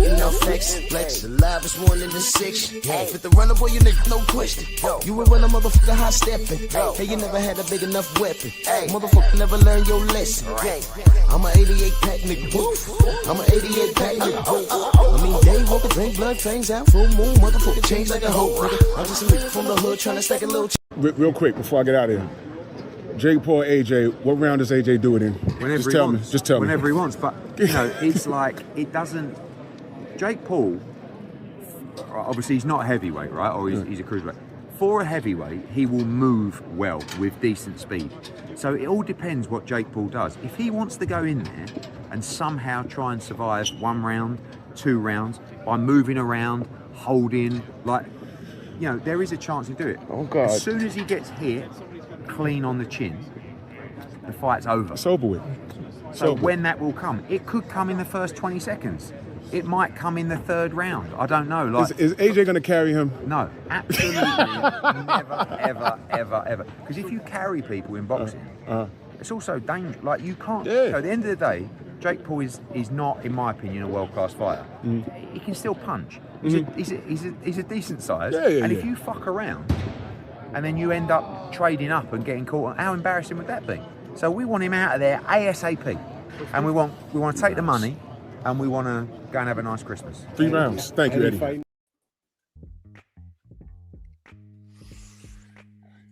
getting off flex. The live is 1 in the 6. Fit the runner, boy, you nigga, no question. You would run a motherfucker high stepping. Hey, you never had a big enough weapon. Motherfucker never learned your lesson. I'm a 88 pack nigga. I'm a 88 pack nigga. I mean, day walker, drink blood, trains out, full moon, motherfucker, change like a hoe. I'm just a nigga from the hood trying to stack a little. Real quick before I get out of here. Jake Paul, AJ, what round does AJ do it in? Whenever just he tell wants. me. Just tell me. Whenever he wants. But, you know, it's like, it doesn't... Jake Paul, obviously he's not a heavyweight, right? Or he's a cruiserweight. For a heavyweight, he will move well with decent speed. So it all depends what Jake Paul does. If he wants to go in there and somehow try and survive 1 round, 2 rounds, by moving around, holding, like, you know, there is a chance to do it. Oh, God. As soon as he gets hit clean on the chin, the fight's over. It's over with. So when that will come, it could come in the first 20 seconds. It might come in the 3rd round. I don't know. Like, is AJ going to carry him? No, absolutely never, ever. Because if you carry people in boxing, it's also dangerous. Like, you can't. Yeah. You know, at the end of the day, Jake Paul is not, in my opinion, a world-class fighter. He can still punch. He's a decent size. And if you fuck around, and then you end up trading up and getting caught, how embarrassing would that be? So we want him out of there ASAP, and we want to take the money, and we want to go and have a nice Christmas. 3 rounds. Thank you, Eddie.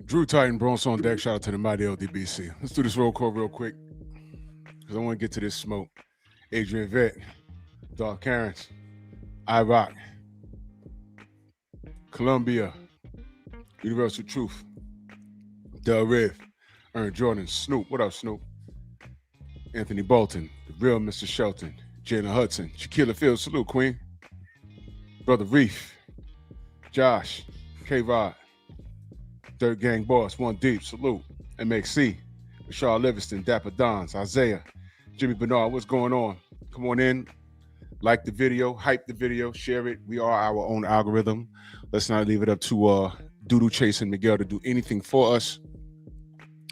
Drew Titan, Bronx on deck. Shout out to the mighty LDBC. Let's do this roll call real quick, because I want to get to this smoke. Adrian Vett, Dark Karens, iRock, Columbia, Universal Truth, Del Riv, Ern Jordan, Snoop. What up, Snoop? Anthony Bolton, the real Mr. Shelton, Jalen Hudson, Shaquilla Fields, salute, Queen. Brother Reef, Josh, K-Rod, Dirt Gang Boss, One Deep, salute. MXC, Rashard Livingston, Dapper Dons, Isaiah, Jimmy Bernard, what's going on? Come on in, like the video, hype the video, share it. We are our own algorithm. Let's not leave it up to Doodoo Chase and Miguel to do anything for us.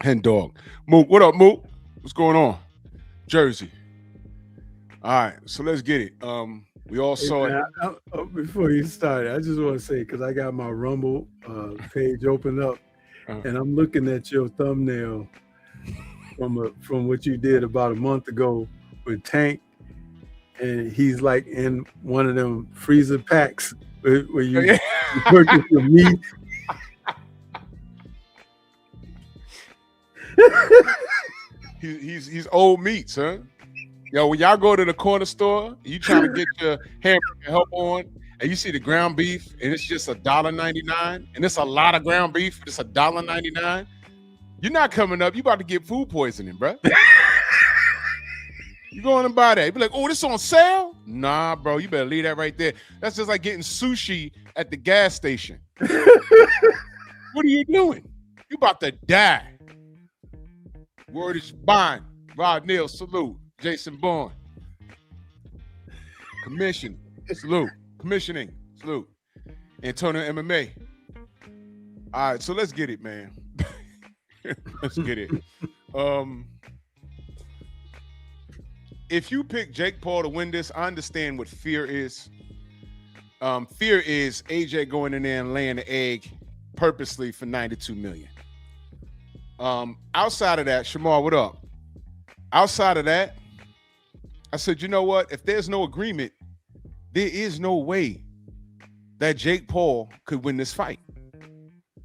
Hen Dog. Mook, what up, Mook? What's going on? Jersey. All right, so let's get it. We all saw it. Before you start, I just want to say, because I got my Rumble page opened up, and I'm looking at your thumbnail from what you did about a month ago with Tank, and he's like in one of them freezer packs where you purchase your meat. He's old meat, son. Yo, when y'all go to the corner store, you trying to get your hamburger help on, and you see the ground beef, and it's just $1.99, and it's a lot of ground beef, it's $1.99. You're not coming up. You about to get food poisoning, bro. You going to buy that? You be like, oh, this on sale? Nah, bro, you better leave that right there. That's just like getting sushi at the gas station. What are you doing? You about to die. Word is bond. Rod Neal, salute. Jason Bourne. Commission, salute. Commissioning, salute. Antonio MMA. All right, so let's get it, man. Let's get it. If you pick Jake Paul to win this, I understand what fear is. Fear is AJ going in there and laying the egg purposely for $92 million. Outside of that, Shamar, what up? Outside of that, I said, you know what? If there's no agreement, there is no way that Jake Paul could win this fight.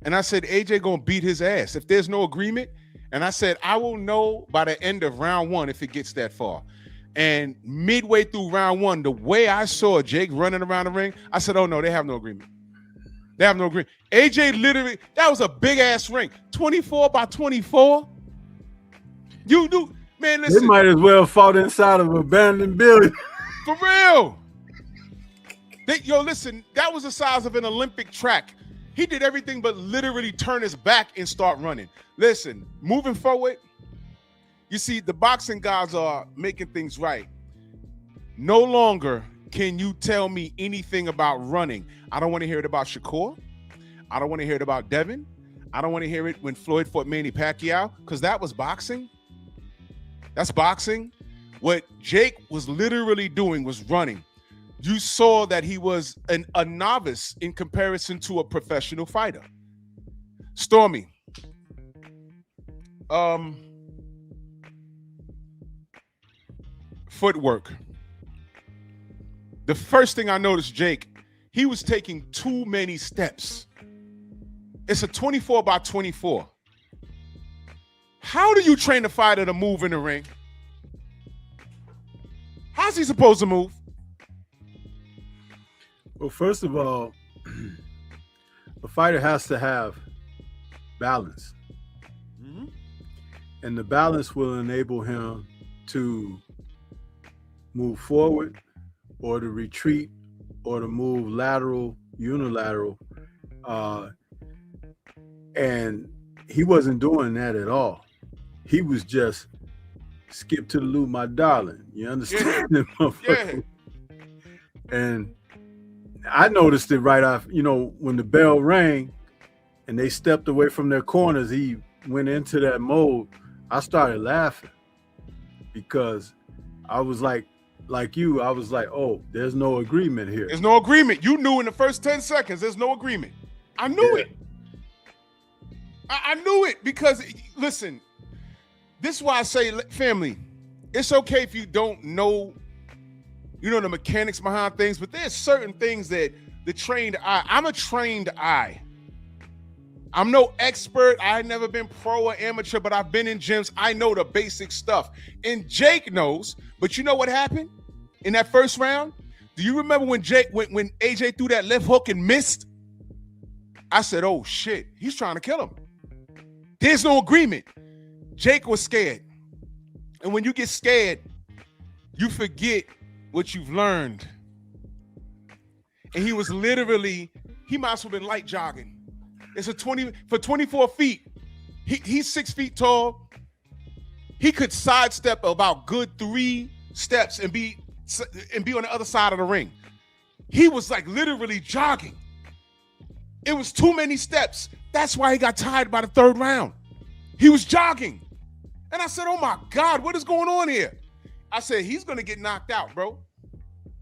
And I said, AJ gonna beat his ass if there's no agreement. And I said, I will know by the end of round 1 if it gets that far. And midway through round 1, the way I saw Jake running around the ring, I said, oh no, they have no agreement. They have no agreement. AJ literally, that was a big ass ring. 24 by 24. You do, man, listen. They might as well fought inside of an abandoned building. For real. Yo, listen, that was the size of an Olympic track. He did everything but literally turn his back and start running. Listen, moving forward, you see, the boxing guys are making things right. No longer can you tell me anything about running. I don't want to hear it about Shakur. I don't want to hear it about Devin. I don't want to hear it when Floyd fought Manny Pacquiao, because that was boxing. That's boxing. What Jake was literally doing was running. you saw that he was a novice in comparison to a professional fighter. Stormy, footwork. The first thing I noticed, Jake, he was taking too many steps. It's a 24 by 24. How do you train a fighter to move in the ring? How's he supposed to move? Well, first of all, a fighter has to have balance. Mm-hmm. And the balance will enable him to move forward or to retreat or to move lateral, unilateral. And he wasn't doing that at all. He was just skip to the loop, my darling. You understand? Yeah. And I noticed it right off, when the bell rang and they stepped away from their corners, he went into that mode. I started laughing because I was like you, I was like, oh, there's no agreement here. There's no agreement. You knew in the first 10 seconds, there's no agreement. I knew it. I knew it because, listen, this is why I say, family, it's okay if you don't know, the mechanics behind things, but there's certain things that the trained eye, I'm a trained eye. I'm no expert. I've never been pro or amateur, but I've been in gyms. I know the basic stuff. And Jake knows, but you know what happened in that first round? Do you remember when when AJ threw that left hook and missed? I said, oh shit, he's trying to kill him. There's no agreement. Jake was scared. And when you get scared, you forget what you've learned. And he was literally, he might as well have been light jogging. It's for 24 feet. He's 6 feet tall. He could sidestep about good 3 steps and be on the other side of the ring. He was like literally jogging. It was too many steps. That's why he got tired by the 3rd round. He was jogging. And I said, oh my God, what is going on here? I said, he's going to get knocked out, bro.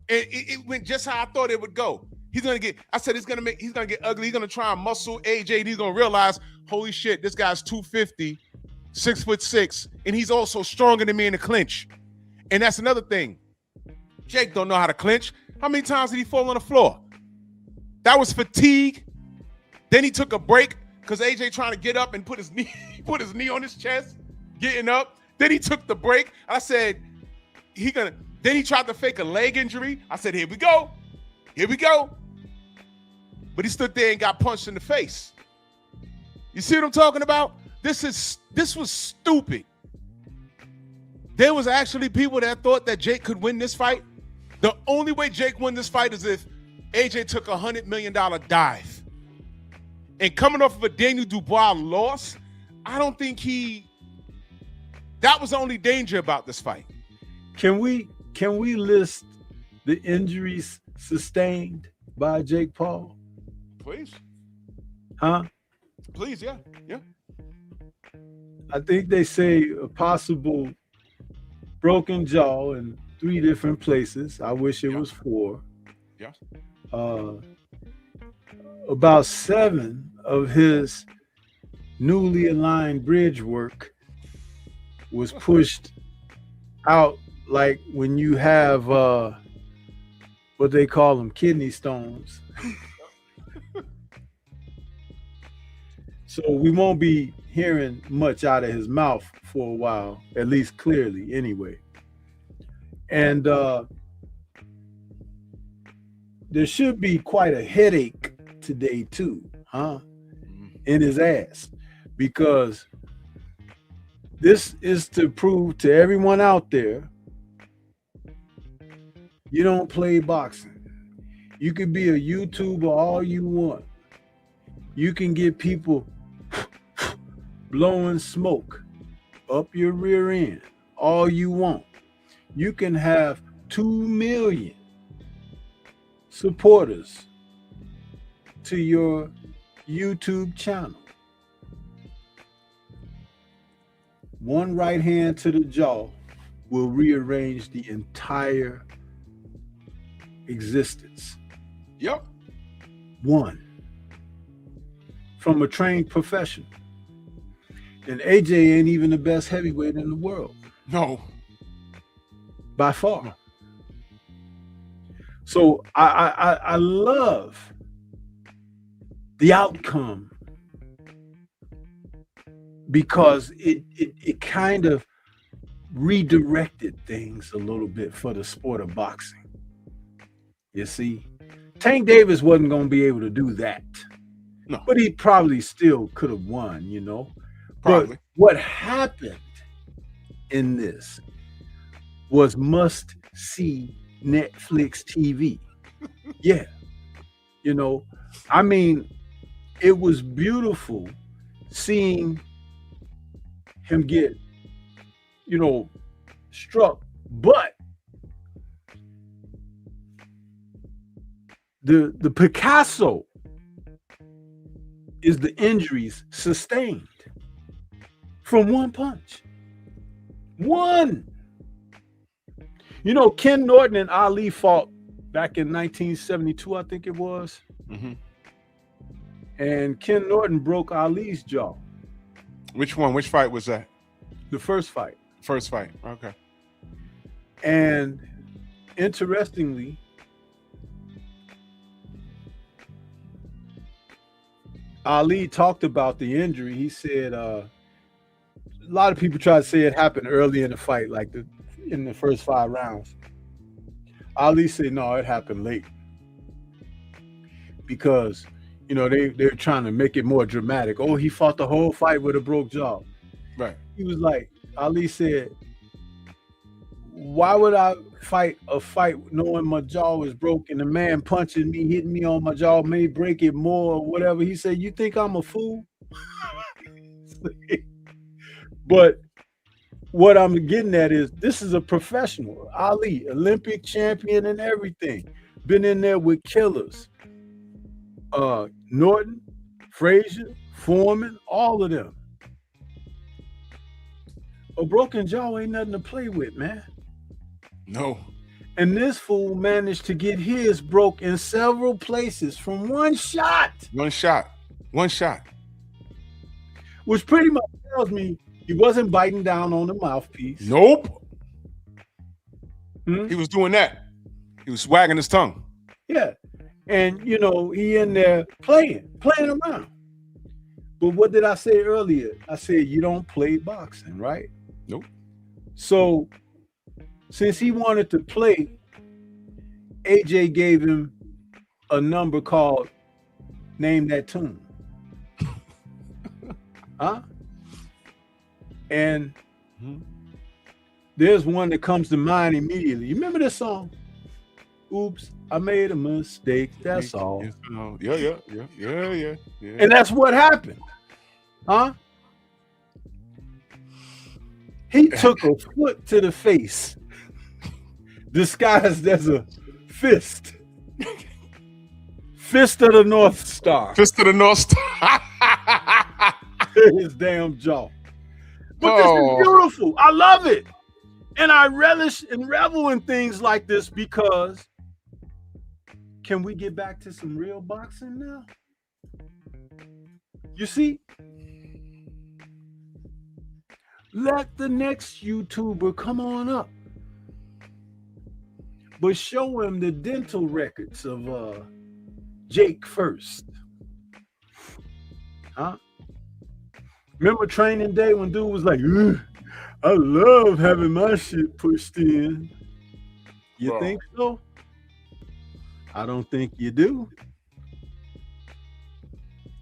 And it went just how I thought it would go. He's going to get ugly. He's going to try and muscle AJ. And he's going to realize, holy shit, this guy's 250, 6'6", and he's also stronger than me in the clinch. And that's another thing. Jake don't know how to clinch. How many times did he fall on the floor? That was fatigue. Then he took a break because AJ trying to get up and put his knee on his chest, getting up. Then he took the break. I said, then he tried to fake a leg injury. I said, here we go. But he stood there and got punched in the face. You see what I'm talking about? This was stupid. There was actually people that thought that Jake could win this fight. The only way Jake won this fight is if AJ took a $100 million dive. And coming off of a Daniel Dubois loss, I don't think that was the only danger about this fight. Can we list the injuries sustained by Jake Paul? Please. Huh? Please, yeah. I think they say a possible broken jaw in 3 different places. I wish it was 4. Yeah. About 7 of his newly aligned bridge work was pushed out, like when you have what they call them, kidney stones. So we won't be hearing much out of his mouth for a while, at least clearly anyway. And there should be quite a headache today too, in his ass, because this is to prove to everyone out there, you don't play boxing. You could be a YouTuber all you want. You can get people blowing smoke up your rear end all you want. You can have 2 million supporters to your YouTube channel. One right hand to the jaw will rearrange the entire existence. Yep. One. From a trained professional. And AJ ain't even the best heavyweight in the world. No. By far. So I love the outcome because it kind of redirected things a little bit for the sport of boxing. You see, Tank Davis wasn't going to be able to do that. No. But he probably still could have won, you know. Probably. But what happened in this was must-see Netflix TV. Yeah. You know, I mean, it was beautiful seeing him get, you know, struck. But the Picasso is the injuries sustained from one punch. One. You know, Ken Norton and Ali fought back in 1972, I think it was. Mm-hmm. And Ken Norton broke Ali's jaw. Which one? Which fight was that? The first fight. First fight. Okay. And interestingly, Ali talked about the injury. He said a lot of people try to say it happened early in the fight, like in the first 5 rounds. Ali said, no, it happened late. Because, you know, they're trying to make it more dramatic. Oh, he fought the whole fight with a broke jaw. Right. He was like, Ali said, why would I fight a fight knowing my jaw is broken? The man punching me, hitting me on my jaw may break it more or whatever. He said, you think I'm a fool? But what I'm getting at is this is a professional. Ali, Olympic champion and everything. Been in there with killers. Norton, Frazier, Foreman, all of them. A broken jaw ain't nothing to play with, man. No. And this fool managed to get his broke in several places from one shot. One shot. One shot. Which pretty much tells me he wasn't biting down on the mouthpiece. Nope. He was doing that. He was wagging his tongue. Yeah. And, you know, he in there playing around. But what did I say earlier? I said, you don't play boxing, right? Nope. So since he wanted to play, AJ gave him a number called Name That Tune. Huh? And there's one that comes to mind immediately. You remember this song? Oops, I made a mistake. That's all. Yeah. And that's what happened. Huh? He took a foot to the face, disguised as a fist. Fist of the North Star. Fist of the North Star. His damn jaw. But this is beautiful. I love it. And I relish and revel in things like this because can we get back to some real boxing now? You see? Let the next YouTuber come on up. But show him the dental records of Jake first. Huh? Remember training day when dude was like, I love having my shit pushed in. You think so? I don't think you do.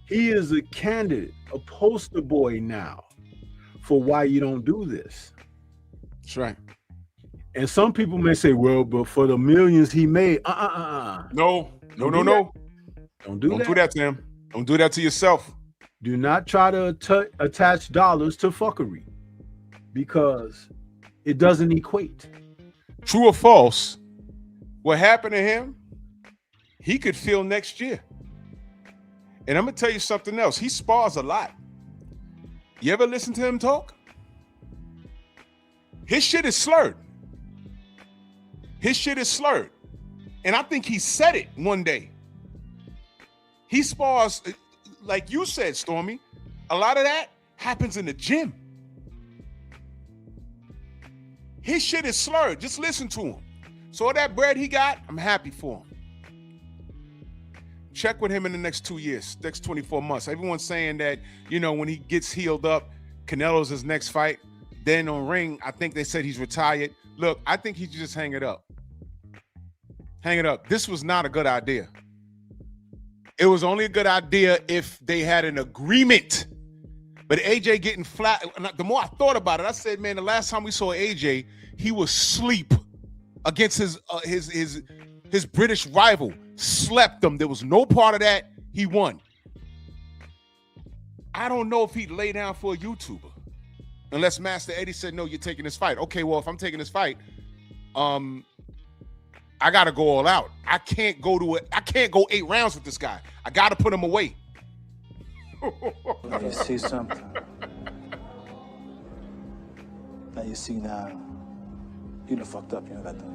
He is a candidate, a poster boy now for why you don't do this. That's right. And some people may say, well, but for the millions he made, No. Don't do that to him. Don't do that to yourself. Do not try to attach dollars to fuckery because it doesn't equate. True or false, what happened to him, he could feel next year. And I'm going to tell you something else. He spars a lot. You ever listen to him talk? His shit is slurred. And I think he said it one day. He spars, like you said, Stormy, a lot of that happens in the gym. His shit is slurred. Just listen to him. So all that bread he got, I'm happy for him. Check with him in the next 2 years, next 24 months. Everyone's saying that, you know, when he gets healed up, Canelo's his next fight. Then on ring, I think they said he's retired. Look, I think he should just hang it up. Hang it up. This was not a good idea. It was only a good idea if they had an agreement. But AJ getting flat, the more I thought about it, I said, man, the last time we saw AJ, he was asleep against his British rival. Slept him. There was no part of that. He won. I don't know if he'd lay down for a YouTuber. Unless Master Eddie said, no, you're taking this fight. Okay, well, if I'm taking this fight, I gotta go all out. I can't go 8 rounds with this guy. I gotta put him away. You see something. Now you see now. You done fucked up, you know that thing.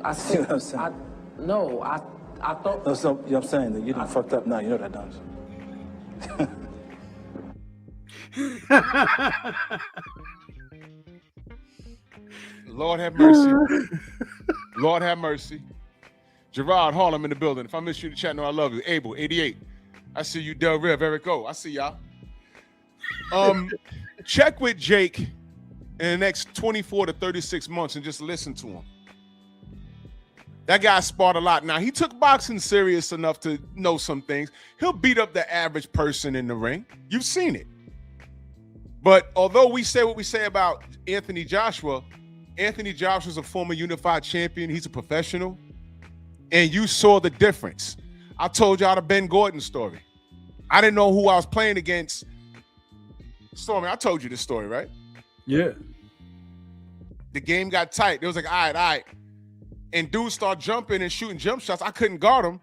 I See what I'm saying? I thought. No, so, you know what I'm saying? That you done fucked up now, you know that, don't you? Lord have mercy. Lord have mercy. Gerard Harlem in the building. If I miss you in the chat, no, I love you. Abel, 88. I see you, Del Riv, Eric O. I see y'all. Check with Jake in the next 24 to 36 months and just listen to him. That guy sparred a lot. Now, he took boxing serious enough to know some things. He'll beat up the average person in the ring. You've seen it. But although we say what we say about Anthony Joshua's a former unified champion. He's a professional. And you saw the difference. I told y'all the Ben Gordon story. I didn't know who I was playing against. Stormy, I told you this story, right? Yeah. The game got tight. It was like, all right. And dudes start jumping and shooting jump shots. I couldn't guard him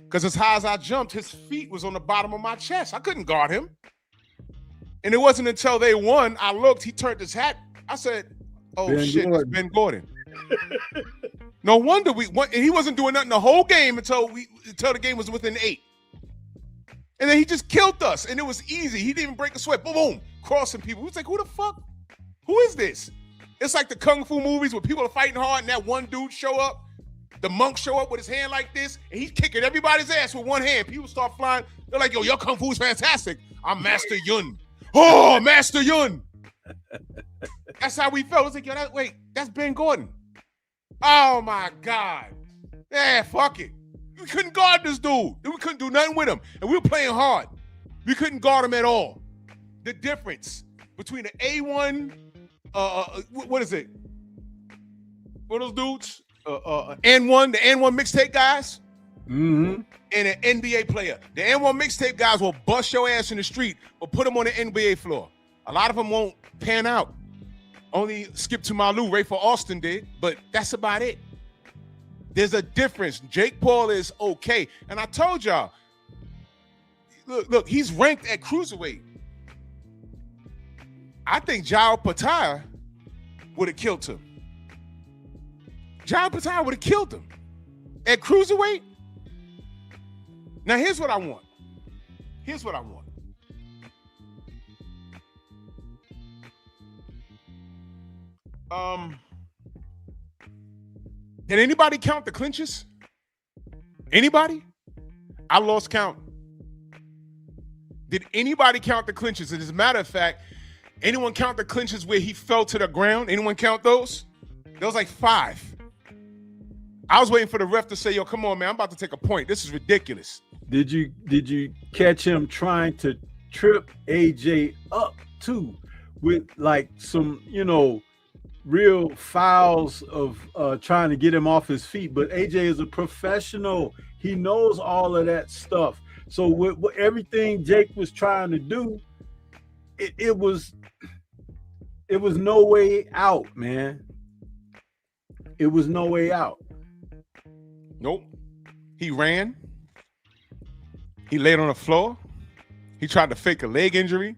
because as high as I jumped, his feet was on the bottom of my chest. I couldn't guard him. And it wasn't until they won, I looked, he turned his hat. I said, oh, Ben shit, Gordon. it's Ben Gordon. No wonder he wasn't doing nothing the whole game until the game was within 8. And then he just killed us, and it was easy. He didn't even break a sweat. Boom, boom, crossing people. We was like, who the fuck? Who is this? It's like the Kung Fu movies where people are fighting hard and that one dude show up. The monk show up with his hand like this, and he's kicking everybody's ass with one hand. People start flying. They're like, yo, your Kung Fu is fantastic. I'm Master Yun. Oh, Master Yun. That's how we felt. It's like, yo, that's Ben Gordon. Oh, my God. Yeah, fuck it. We couldn't guard this dude. We couldn't do nothing with him. And we were playing hard. We couldn't guard him at all. The difference between the A1, what is it? What are those dudes? N1, the N1 mixtape guys, and an NBA player. The N1 mixtape guys will bust your ass in the street or put them on the NBA floor. A lot of them won't pan out. Only Skip to Malu, Ray for Austin did, but that's about it. There's a difference. Jake Paul is okay. And I told y'all, look, he's ranked at cruiserweight. I think Jao Pataya would have killed him. Jao Pataya would have killed him. At cruiserweight? Now, here's what I want. Did anybody count the clinches? Anybody? I lost count. Did anybody count the clinches? And as a matter of fact, anyone count the clinches where he fell to the ground? Anyone count those? There was like 5. I was waiting for the ref to say, yo, come on, man, I'm about to take a point. This is ridiculous. Did you catch him trying to trip AJ up too with like some, real fouls of trying to get him off his feet? But AJ is a professional. He knows all of that stuff. So with everything Jake was trying to do, it was no way out, man. It was no way out. Nope. He ran. He laid on the floor. He tried to fake a leg injury.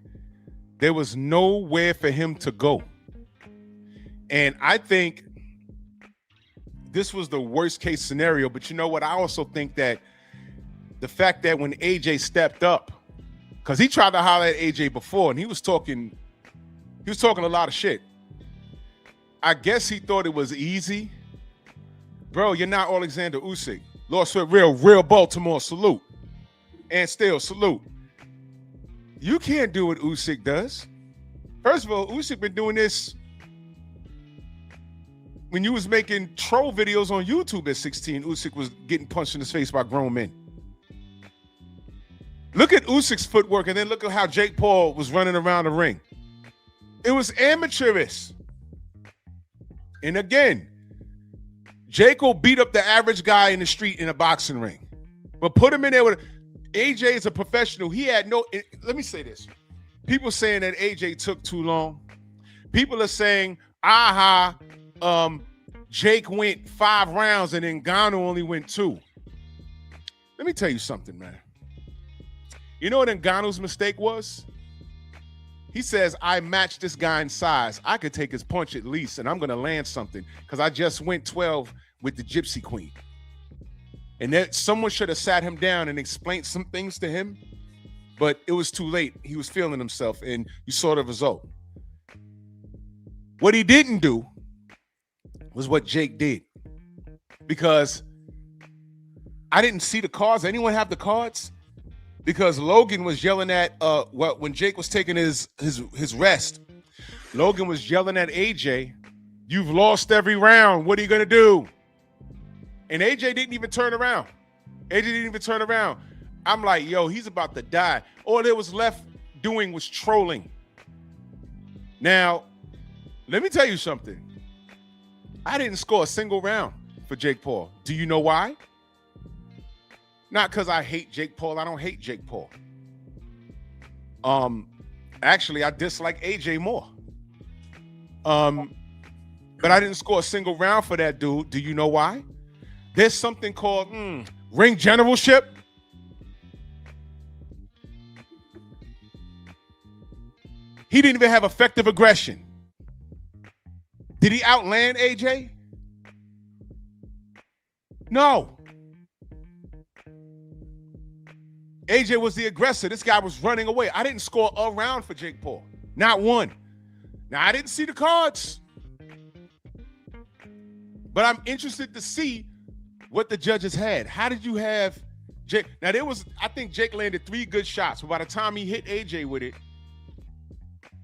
There was nowhere for him to go. And I think this was the worst case scenario. But you know what? I also think that the fact that when AJ stepped up, because he tried to holler at AJ before, and he was talking a lot of shit. I guess he thought it was easy. Bro, you're not Alexander Usyk. Lord Sweat, real Baltimore, salute. And still, salute. You can't do what Usyk does. First of all, Usyk been doing this when you was making troll videos on YouTube at 16. Usyk was getting punched in his face by grown men. Look at Usyk's footwork, and then look at how Jake Paul was running around the ring. It was amateurish. And again, Jake will beat up the average guy in the street in a boxing ring. But put him in there with AJ is a professional. He had no, let me say this. People saying that AJ took too long. People are saying, Jake went 5 rounds and then Ngannou only went 2. Let me tell you something, man. You know what Ngannou's mistake was? He says, I matched this guy in size. I could take his punch at least, and I'm going to land something because I just went 12 with the Gypsy Queen. And that someone should have sat him down and explained some things to him, but it was too late. He was feeling himself, and you saw the result. What he didn't do was what Jake did, because I didn't see the cards. Anyone have the cards? Because Logan was yelling at when Jake was taking his rest, Logan was yelling at AJ, "You've lost every round. What are you gonna do?" And AJ didn't even turn around. I'm like, yo, he's about to die. All it was left doing was trolling. Now, let me tell you something. I didn't score a single round for Jake Paul. Do you know why? Not because I hate Jake Paul. I don't hate Jake Paul. Actually, I dislike AJ more. But I didn't score a single round for that dude. Do you know why? There's something called ring generalship. He didn't even have effective aggression. Did he outland AJ? No. AJ was the aggressor. This guy was running away. I didn't score a round for Jake Paul. Not one. Now, I didn't see the cards. But I'm interested to see what the judges had. How did you have Jake? Now, I think Jake landed 3 good shots. But by the time he hit AJ with it,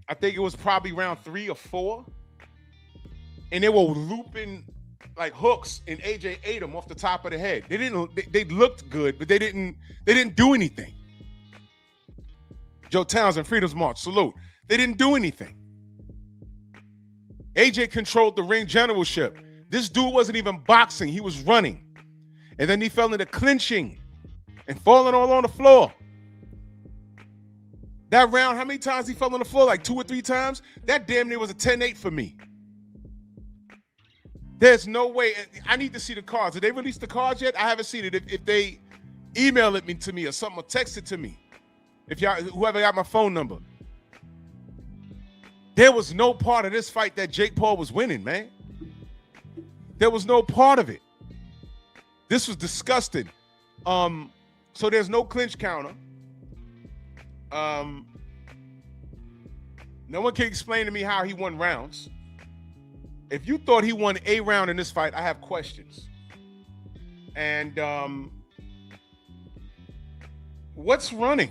I think it was probably round 3 or 4. And they were looping like hooks, and AJ ate them off the top of the head. They looked good, but they didn't do anything. Joe Townsend, Freedom's March, salute. They didn't do anything. AJ controlled the ring generalship. This dude wasn't even boxing. He was running. And then he fell into clinching and falling all on the floor. That round, how many times he fell on the floor? Like 2 or 3 times? That damn near was a 10-8 for me. There's no way. I need to see the cards. Did they release the cards yet? I haven't seen it. If they email it to me or something, or text it to me. If y'all, whoever got my phone number. There was no part of this fight that Jake Paul was winning, man. There was no part of it. This was disgusting. So there's no clinch counter. No one can explain to me how he won rounds. If you thought he won a round in this fight, I have questions. And what's running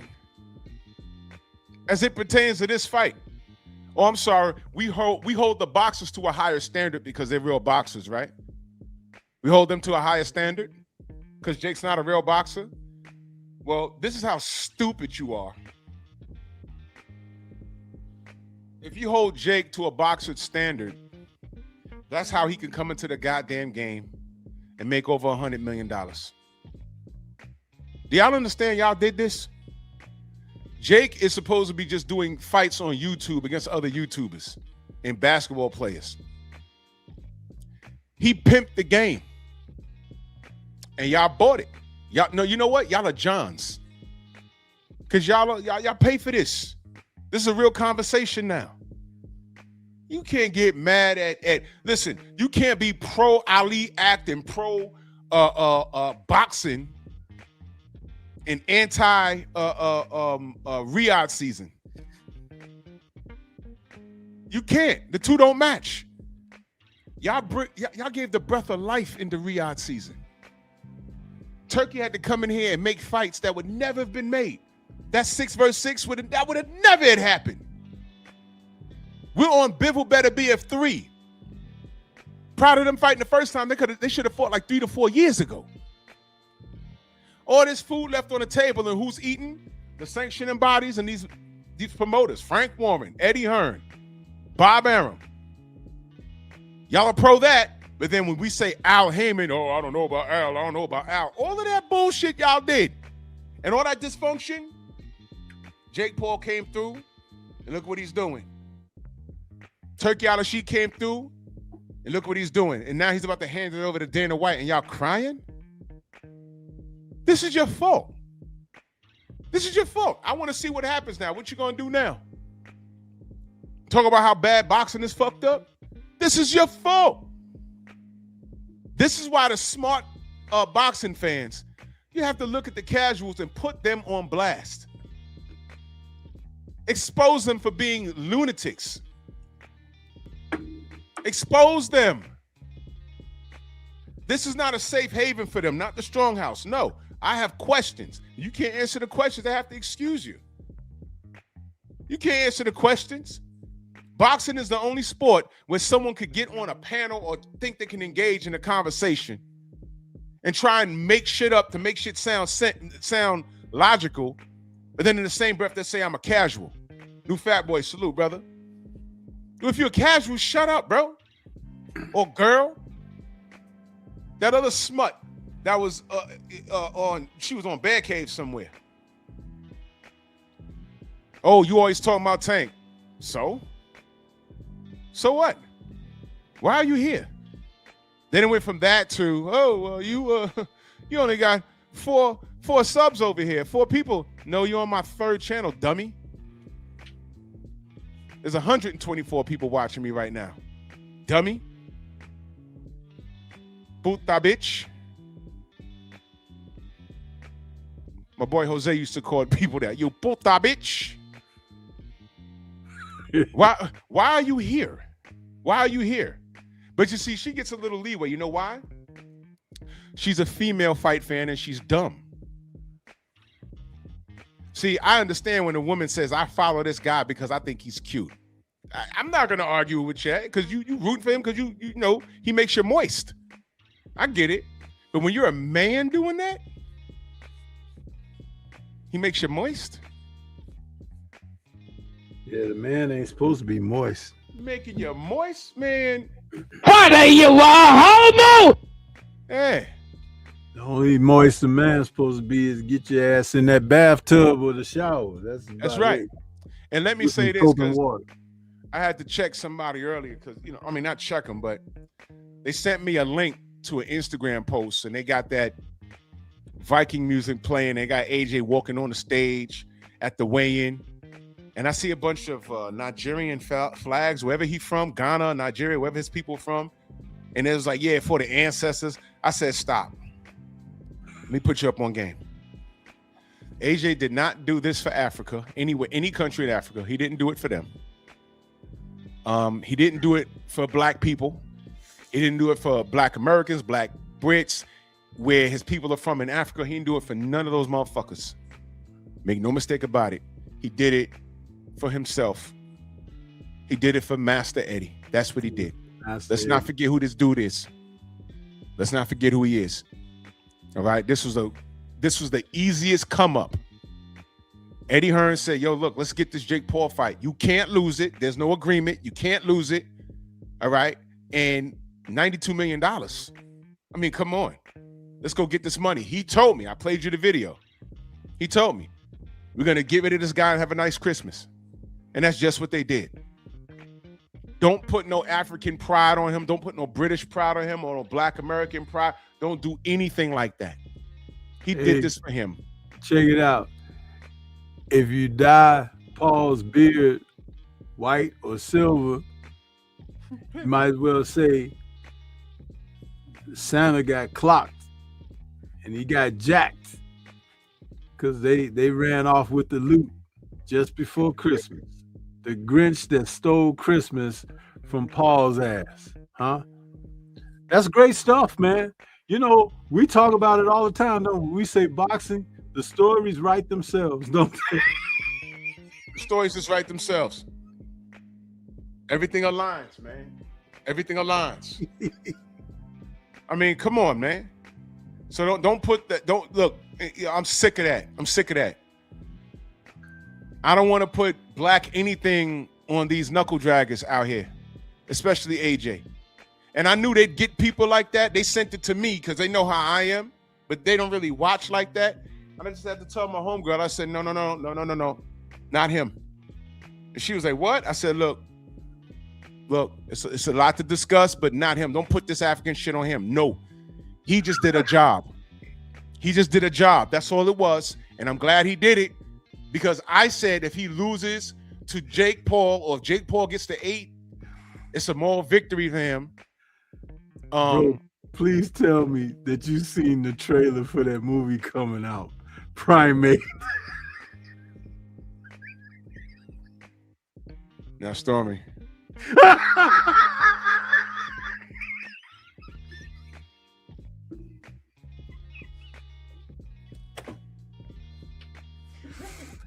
as it pertains to this fight? Oh, I'm sorry. We hold the boxers to a higher standard because they're real boxers, right? We hold them to a higher standard because Jake's not a real boxer. Well, this is how stupid you are. If you hold Jake to a boxer's standard, that's how he can come into the goddamn game and make over $100 million. Do y'all understand y'all did this? Jake is supposed to be just doing fights on YouTube against other YouTubers and basketball players. He pimped the game. And y'all bought it. Y'all no, you know what? Y'all are Johns. Because y'all pay for this. This is a real conversation now. You can't get mad at listen, you can't be pro Ali Act and pro boxing and anti Riyadh season. You can't. The two don't match. Y'all gave the breath of life into Riyadh season. Turkey had to come in here and make fights that would never have been made. That 6 versus 6 would have never had happened. We're on Bivol better be at 3. Proud of them fighting the first time. They should have fought like 3 to 4 years ago. All this food left on the table, and who's eating? The sanctioning bodies and these promoters. Frank Warren, Eddie Hearn, Bob Arum. Y'all are pro that, but then when we say Al Heyman, oh, I don't know about Al, I don't know about Al. All of that bullshit y'all did. And all that dysfunction, Jake Paul came through, and look what he's doing. Turkey Al-Sheikh came through, and look what he's doing. And now he's about to hand it over to Dana White, and y'all crying? This is your fault. This is your fault. I want to see what happens now. What you gonna do now? Talk about how bad boxing is fucked up? This is your fault. This is why the smart boxing fans, you have to look at the casuals and put them on blast. Expose them for being lunatics. Expose them. This is not a safe haven for them, not the Strong House. No, I have questions. You can't answer the questions. I have to excuse you. You can't answer the questions. Boxing is the only sport where someone could get on a panel or think they can engage in a conversation and try and make shit up to make shit sound logical, but then in the same breath they say I'm a casual. New Fat Boy, salute, brother. If you're a casual, shut up, bro. Or girl. That other smut that was she was on Bear Cave somewhere. Oh, you always talking about Tank. So what? Why are you here? Then it went from that to, oh, well, you only got four subs over here, 4 people. No, you're on my 3rd channel, dummy. There's 124 people watching me right now. Dummy. Puta bitch. My boy Jose used to call people that. You puta bitch. Why are you here? Why are you here? But you see, she gets a little leeway. You know why? She's a female fight fan and she's dumb. See, I understand when a woman says, I follow this guy because I think he's cute. I'm not going to argue with you because you root for him because you know he makes you moist. I get it. But when you're a man doing that, he makes you moist. Yeah, the man ain't supposed to be moist. Making you moist, man. What are you, a homo? Hey. The only moist a man's supposed to be is get your ass in that bathtub or the shower. That's right. It. And let me say this, because I had to check somebody earlier because, I mean, not check them, but they sent me a link to an Instagram post and they got that Viking music playing. They got AJ walking on the stage at the weigh-in. And I see a bunch of Nigerian flags, wherever he's from, Ghana, Nigeria, wherever his people from. And it was like, yeah, for the ancestors. I said, stop. Let me put you up on game. AJ did not do this for Africa, anywhere, any country in Africa. He didn't do it for them. He didn't do it for black people. He didn't do it for black Americans, black Brits, where his people are from in Africa. He didn't do it for none of those motherfuckers. Make no mistake about it. He did it for himself. He did it for Master Eddie. That's what he did. Let's not forget who this dude is. Let's not forget who he is. All right, this was the easiest come up. Eddie Hearn said, yo, look, let's get this Jake Paul fight. You can't lose it. There's no agreement. You can't lose it. All right. And $92 million. I mean, come on. Let's go get this money. He told me, I played you the video. He told me, we're going to give it to this guy and have a nice Christmas. And that's just what they did. Don't put no African pride on him. Don't put no British pride on him or no Black American pride. Don't do anything like that. He did this for him. Check it out. If you dye Paul's beard white or silver, You might as well say Santa got clocked and he got jacked because they ran off with the loot just before Christmas. The Grinch that stole Christmas from Paul's ass, huh? That's great stuff, man. You know, we talk about it all the time, don't we? We say boxing, the stories write themselves, don't they? The stories just write themselves. Everything aligns, man. Everything aligns. I mean, come on, man. So don't put that. Don't look. I'm sick of that. I'm sick of that. I don't want to put black anything on these knuckle draggers out here, especially AJ. And I knew they'd get people like that. They sent it to me because they know how I am, but they don't really watch like that. And I just had to tell my homegirl. I said, no, not him. And she was like, what? I said, look, it's a lot to discuss, but not him. Don't put this African shit on him. No, he just did a job. He just did a job. That's all it was. And I'm glad he did it because I said if he loses to Jake Paul or if Jake Paul gets to 8, it's a moral victory for him. Bro, please tell me that you've seen the trailer for that movie coming out, Primate. Now, Stormy.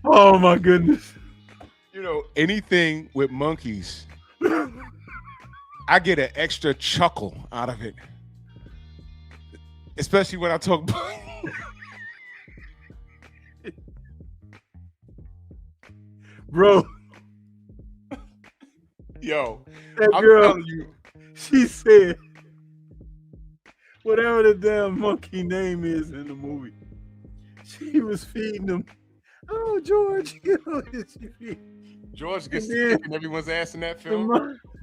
Oh my goodness. You know, anything with monkeys, I get an extra chuckle out of it. Especially when I talk about bro. Yo, That I'm girl, telling you, she said, whatever the damn monkey name is in the movie, she was feeding him. Oh, George, you know, George gets And then- to kicking everyone's ass in that film.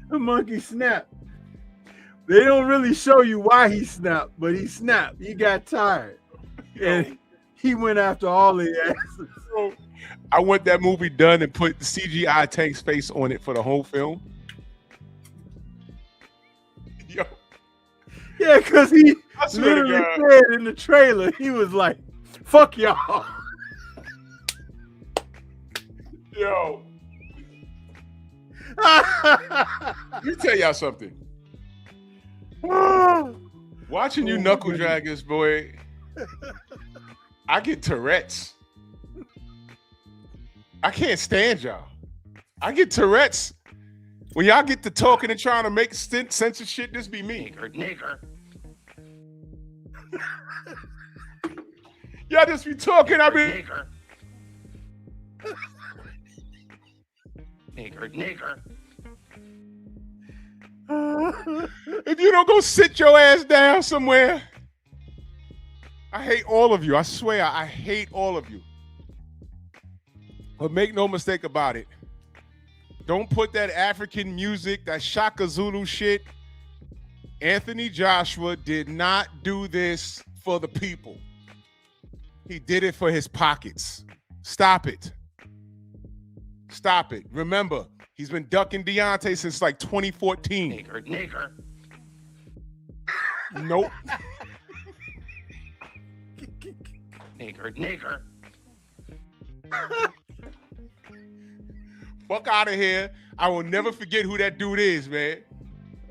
the monkey snapped. They don't really show you why he snapped, but he snapped. He got tired. And he went after all the asses. So, I want that movie done and put the CGI Tank's face on it for the whole film. Yo, Yeah, because he I swear to literally God. said in the trailer, he was like, fuck y'all. Yo, let me tell y'all something. Watching you knuckle draggers, boy, I get Tourette's. I can't stand y'all. I get Tourette's. When y'all get to talking and trying to make sense of shit, this be me. Nigger. Y'all just be talking, I be nigger. If you don't go sit your ass down somewhere, I hate all of you. I swear, I hate all of you. But make no mistake about it. Don't put that African music, that Shaka Zulu shit. Anthony Joshua did not do this for the people. He did it for his pockets. Stop it. Stop it. Remember, he's been ducking Deontay since like 2014. Nigger. Nope. Nigger. Fuck out of here. I will never forget who that dude is, man.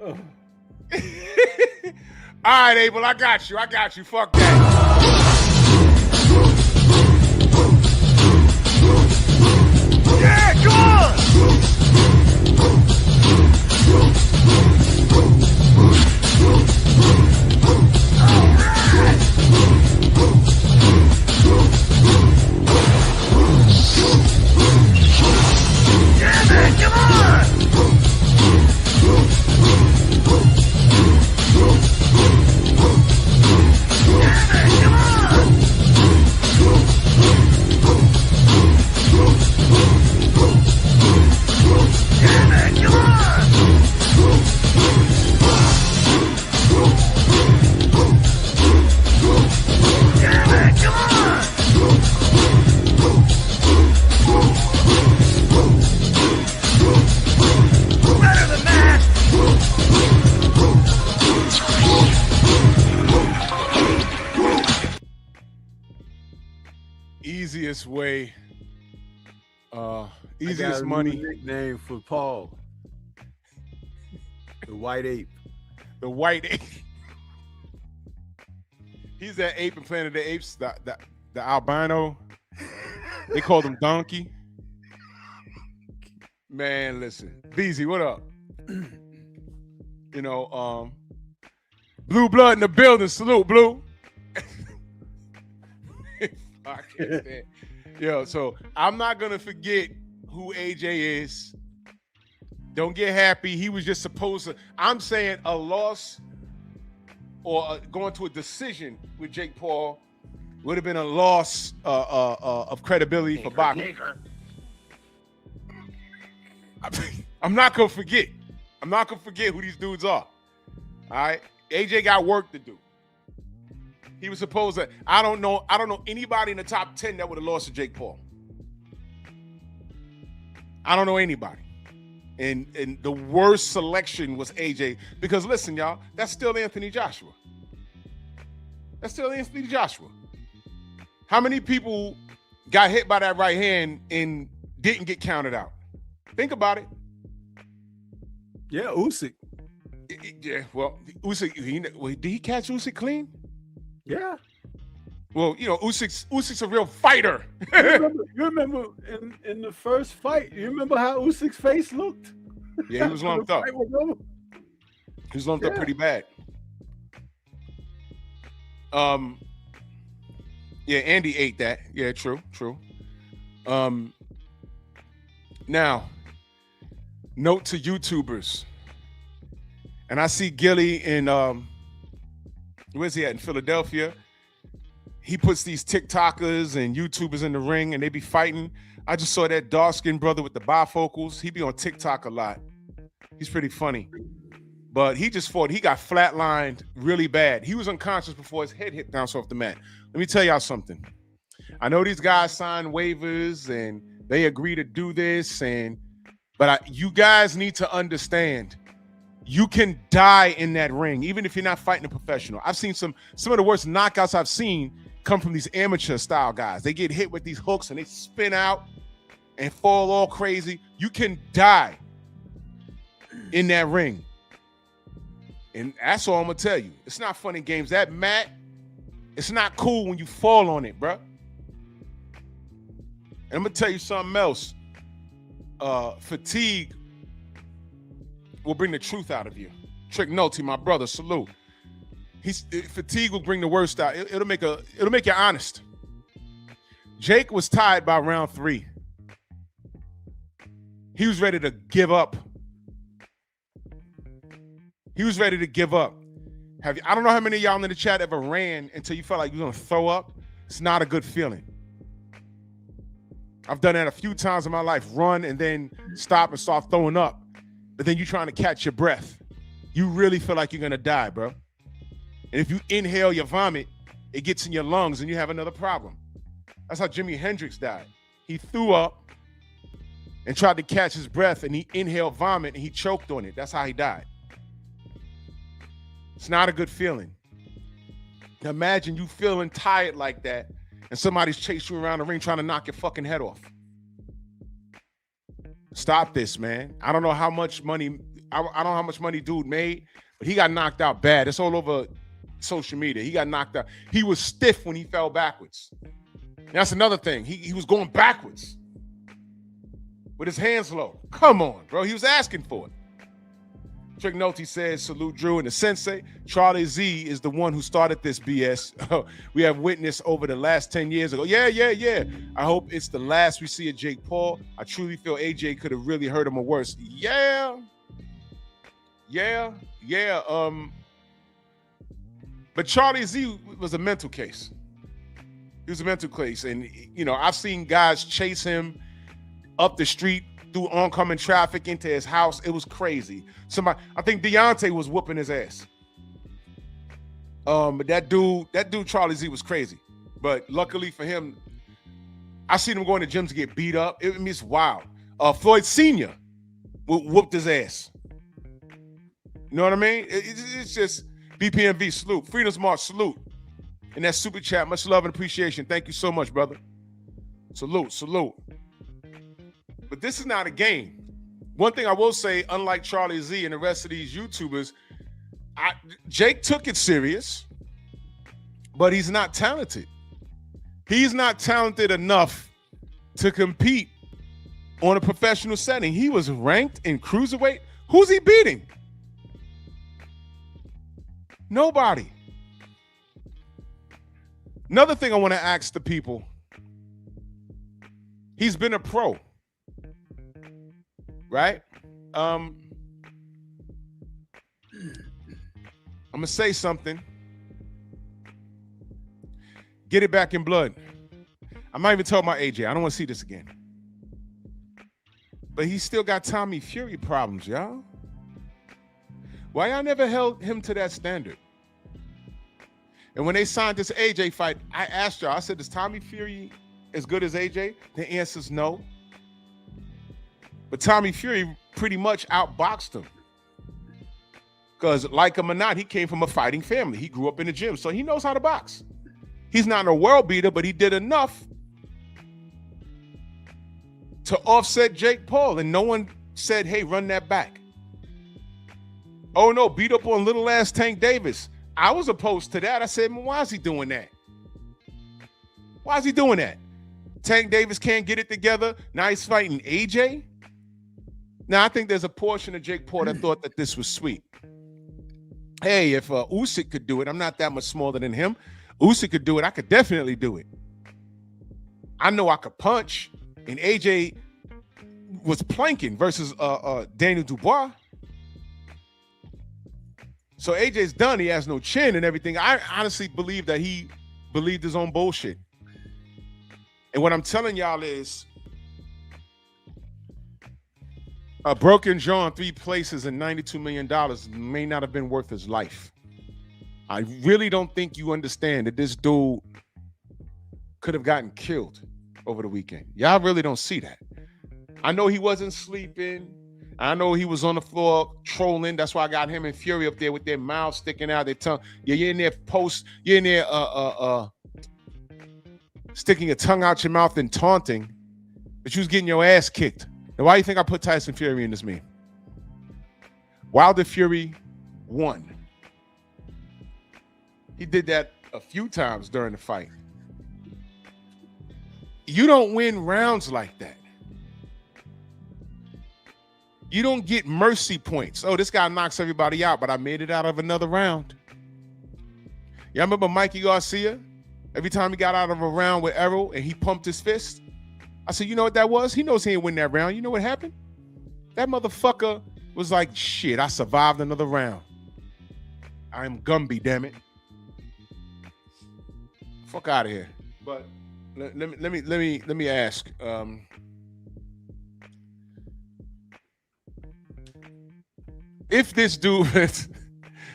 Oh. All right, Abel, I got you. Fuck that. Yeah, come on! Yeah, man, come on! Yeah, man. way. I got Easiest a money. new nickname for Paul. The White Ape. The white ape. He's that ape in Planet of the Apes, the albino. They called him Donkey. Man, listen. Beezy, what up? You know, Blue Blood in the building. Salute, Blue. I can't stand. Yo, so I'm not gonna forget who AJ is. Don't get happy. He was just supposed to. I'm saying a loss or going to a decision with Jake Paul would have been a loss of credibility for boxing. I'm not gonna forget. I'm not gonna forget who these dudes are. All right, AJ got work to do. He was supposed to. I don't know anybody in the top 10 that would have lost to Jake Paul. I don't know anybody. And the worst selection was AJ because listen, y'all, that's still Anthony Joshua. That's still Anthony Joshua. How many people got hit by that right hand and didn't get counted out? Think about it. Yeah, Usyk. Yeah, well, Usyk, did he catch Usyk clean? Yeah. Well, you know, Usyk's a real fighter. You remember in the first fight, you remember how Usyk's face looked? Yeah, he was lumped up. He was lumped up pretty bad. Yeah, Andy ate that. Yeah, true. Now, note to YouTubers. And I see Gilly in where's he at? In Philadelphia. He puts these TikTokers and YouTubers in the ring and they be fighting. I just saw that dark-skinned brother with the bifocals. He be on TikTok a lot. He's pretty funny. But he just fought. He got flatlined really bad. He was unconscious before his head hit down off the mat. Let me tell y'all something. I know these guys sign waivers and they agree to do this, but you guys need to understand, you can die in that ring, even if you're not fighting a professional. I've seen some of the worst knockouts I've seen come from these amateur style guys. They get hit with these hooks and they spin out and fall all crazy. You can die in that ring. And that's all I'm gonna tell you. It's not fun in games. That mat, it's not cool when you fall on it, bro. And I'm gonna tell you something else. Fatigue will bring the truth out of you. Trick Nolte, my brother, salute. Fatigue will bring the worst out. It'll make you honest. Jake was tied by round 3. He was ready to give up. He was ready to give up. I don't know how many of y'all in the chat ever ran until you felt like you were gonna throw up. It's not a good feeling. I've done that a few times in my life. Run and then stop and start throwing up. But then you're trying to catch your breath. You really feel like you're gonna die, bro. And if you inhale your vomit, it gets in your lungs and you have another problem. That's how Jimi Hendrix died. He threw up and tried to catch his breath and he inhaled vomit and he choked on it. That's how he died. It's not a good feeling. Now imagine you feeling tired like that and somebody's chasing you around the ring trying to knock your fucking head off. Stop this, man. I don't know how much money dude made, but he got knocked out bad. It's all over social media. He got knocked out. He was stiff when he fell backwards. And that's another thing. He was going backwards with his hands low. Come on, bro. He was asking for it. Trick Nolte says, salute Drew and the sensei. Charlie Z is the one who started this BS. We have witnessed over the last 10 years ago. Yeah. I hope it's the last we see of Jake Paul. I truly feel AJ could have really hurt him or worse. Yeah. But Charlie Z was a mental case. He was a mental case. And, you know, I've seen guys chase him up the street through oncoming traffic into his house. It was crazy. I think Deontay was whooping his ass. But that dude Charlie Z was crazy. But luckily for him, I seen him going to gyms to get beat up. It's wild. Floyd Sr. whooped his ass. You know what I mean? It's just BPMV salute. Freedom's March salute. And that super chat, much love and appreciation. Thank you so much, brother. Salute. But this is not a game. One thing I will say, unlike Charlie Z and the rest of these YouTubers, Jake took it serious, but he's not talented. He's not talented enough to compete on a professional setting. He was ranked in cruiserweight. Who's he beating? Nobody. Another thing I want to ask the people. He's been a pro, right? I'm going to say something. Get it back in blood. I might even tell my AJ. I don't want to see this again. But he still got Tommy Fury problems, y'all. Why y'all never held him to that standard? And when they signed this AJ fight, I asked y'all, I said, is Tommy Fury as good as AJ? The answer's no. But Tommy Fury pretty much outboxed him. Because like him or not, he came from a fighting family. He grew up in the gym, so he knows how to box. He's not a world beater, but he did enough to offset Jake Paul, and no one said, hey, run that back. Oh, no, beat up on little ass Tank Davis. I was opposed to that. I said, well, why is he doing that? Why is he doing that? Tank Davis can't get it together. Now he's fighting AJ. Now, I think there's a portion of Jake Paul that thought that this was sweet. Hey, if Usyk could do it, I'm not that much smaller than him. Usyk could do it. I could definitely do it. I know I could punch. And AJ was planking versus Daniel Dubois. So AJ's done. He has no chin and everything. I honestly believe that he believed his own bullshit. And what I'm telling y'all is a broken jaw in 3 places and $92 million may not have been worth his life. I really don't think you understand that this dude could have gotten killed over the weekend. Y'all really don't see that. I know he wasn't sleeping. I know he was on the floor trolling. That's why I got him and Fury up there with their mouths sticking out, their tongue. Yeah, you're in there you're in there sticking your tongue out your mouth and taunting, but you was getting your ass kicked. Now, why do you think I put Tyson Fury in this meme? Wilder Fury won. He did that a few times during the fight. You don't win rounds like that. You don't get mercy points. Oh, this guy knocks everybody out, but I made it out of another round. Y'all remember Mikey Garcia? Every time he got out of a round with Errol and he pumped his fist, I said, you know what that was? He knows he ain't win that round. You know what happened? That motherfucker was like, shit, I survived another round. I'm Gumby, damn it. Fuck out of here. But let me ask. If this dude,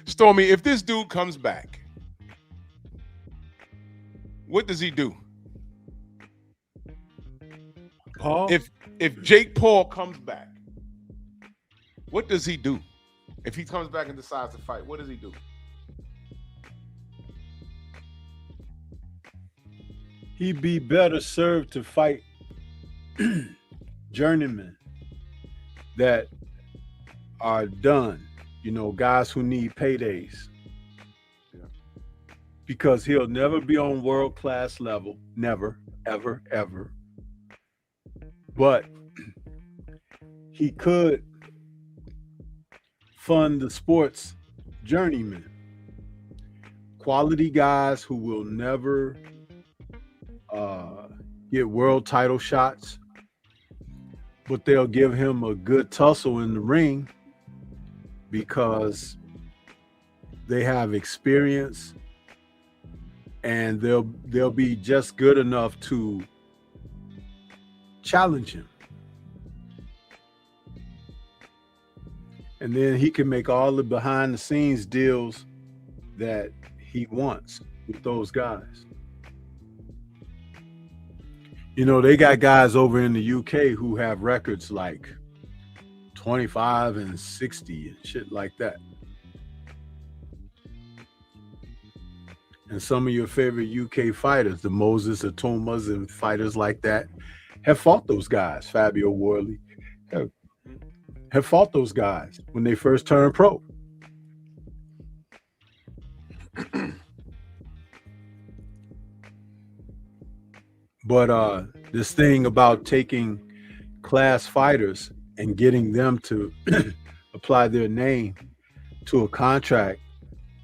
Stormy, if this dude comes back, what does he do? Paul? If Jake Paul comes back, what does he do? If he comes back and decides to fight, what does he do? He'd be better served to fight journeymen that are done, you know, guys who need paydays. Yeah. Because he'll never be on world-class level. Never, ever, ever. But he could fund the sports journeymen. Quality guys who will never get world title shots, but they'll give him a good tussle in the ring because they have experience and they'll be just good enough to challenge him. And then he can make all the behind the scenes deals that he wants with those guys. You know, they got guys over in the UK who have records like 25 and 60 and shit like that. And some of your favorite UK fighters, the Moses Atumas and fighters like that, have fought those guys. Fabio Worley have fought those guys when they first turned pro. But this thing about taking class fighters and getting them to apply their name to a contract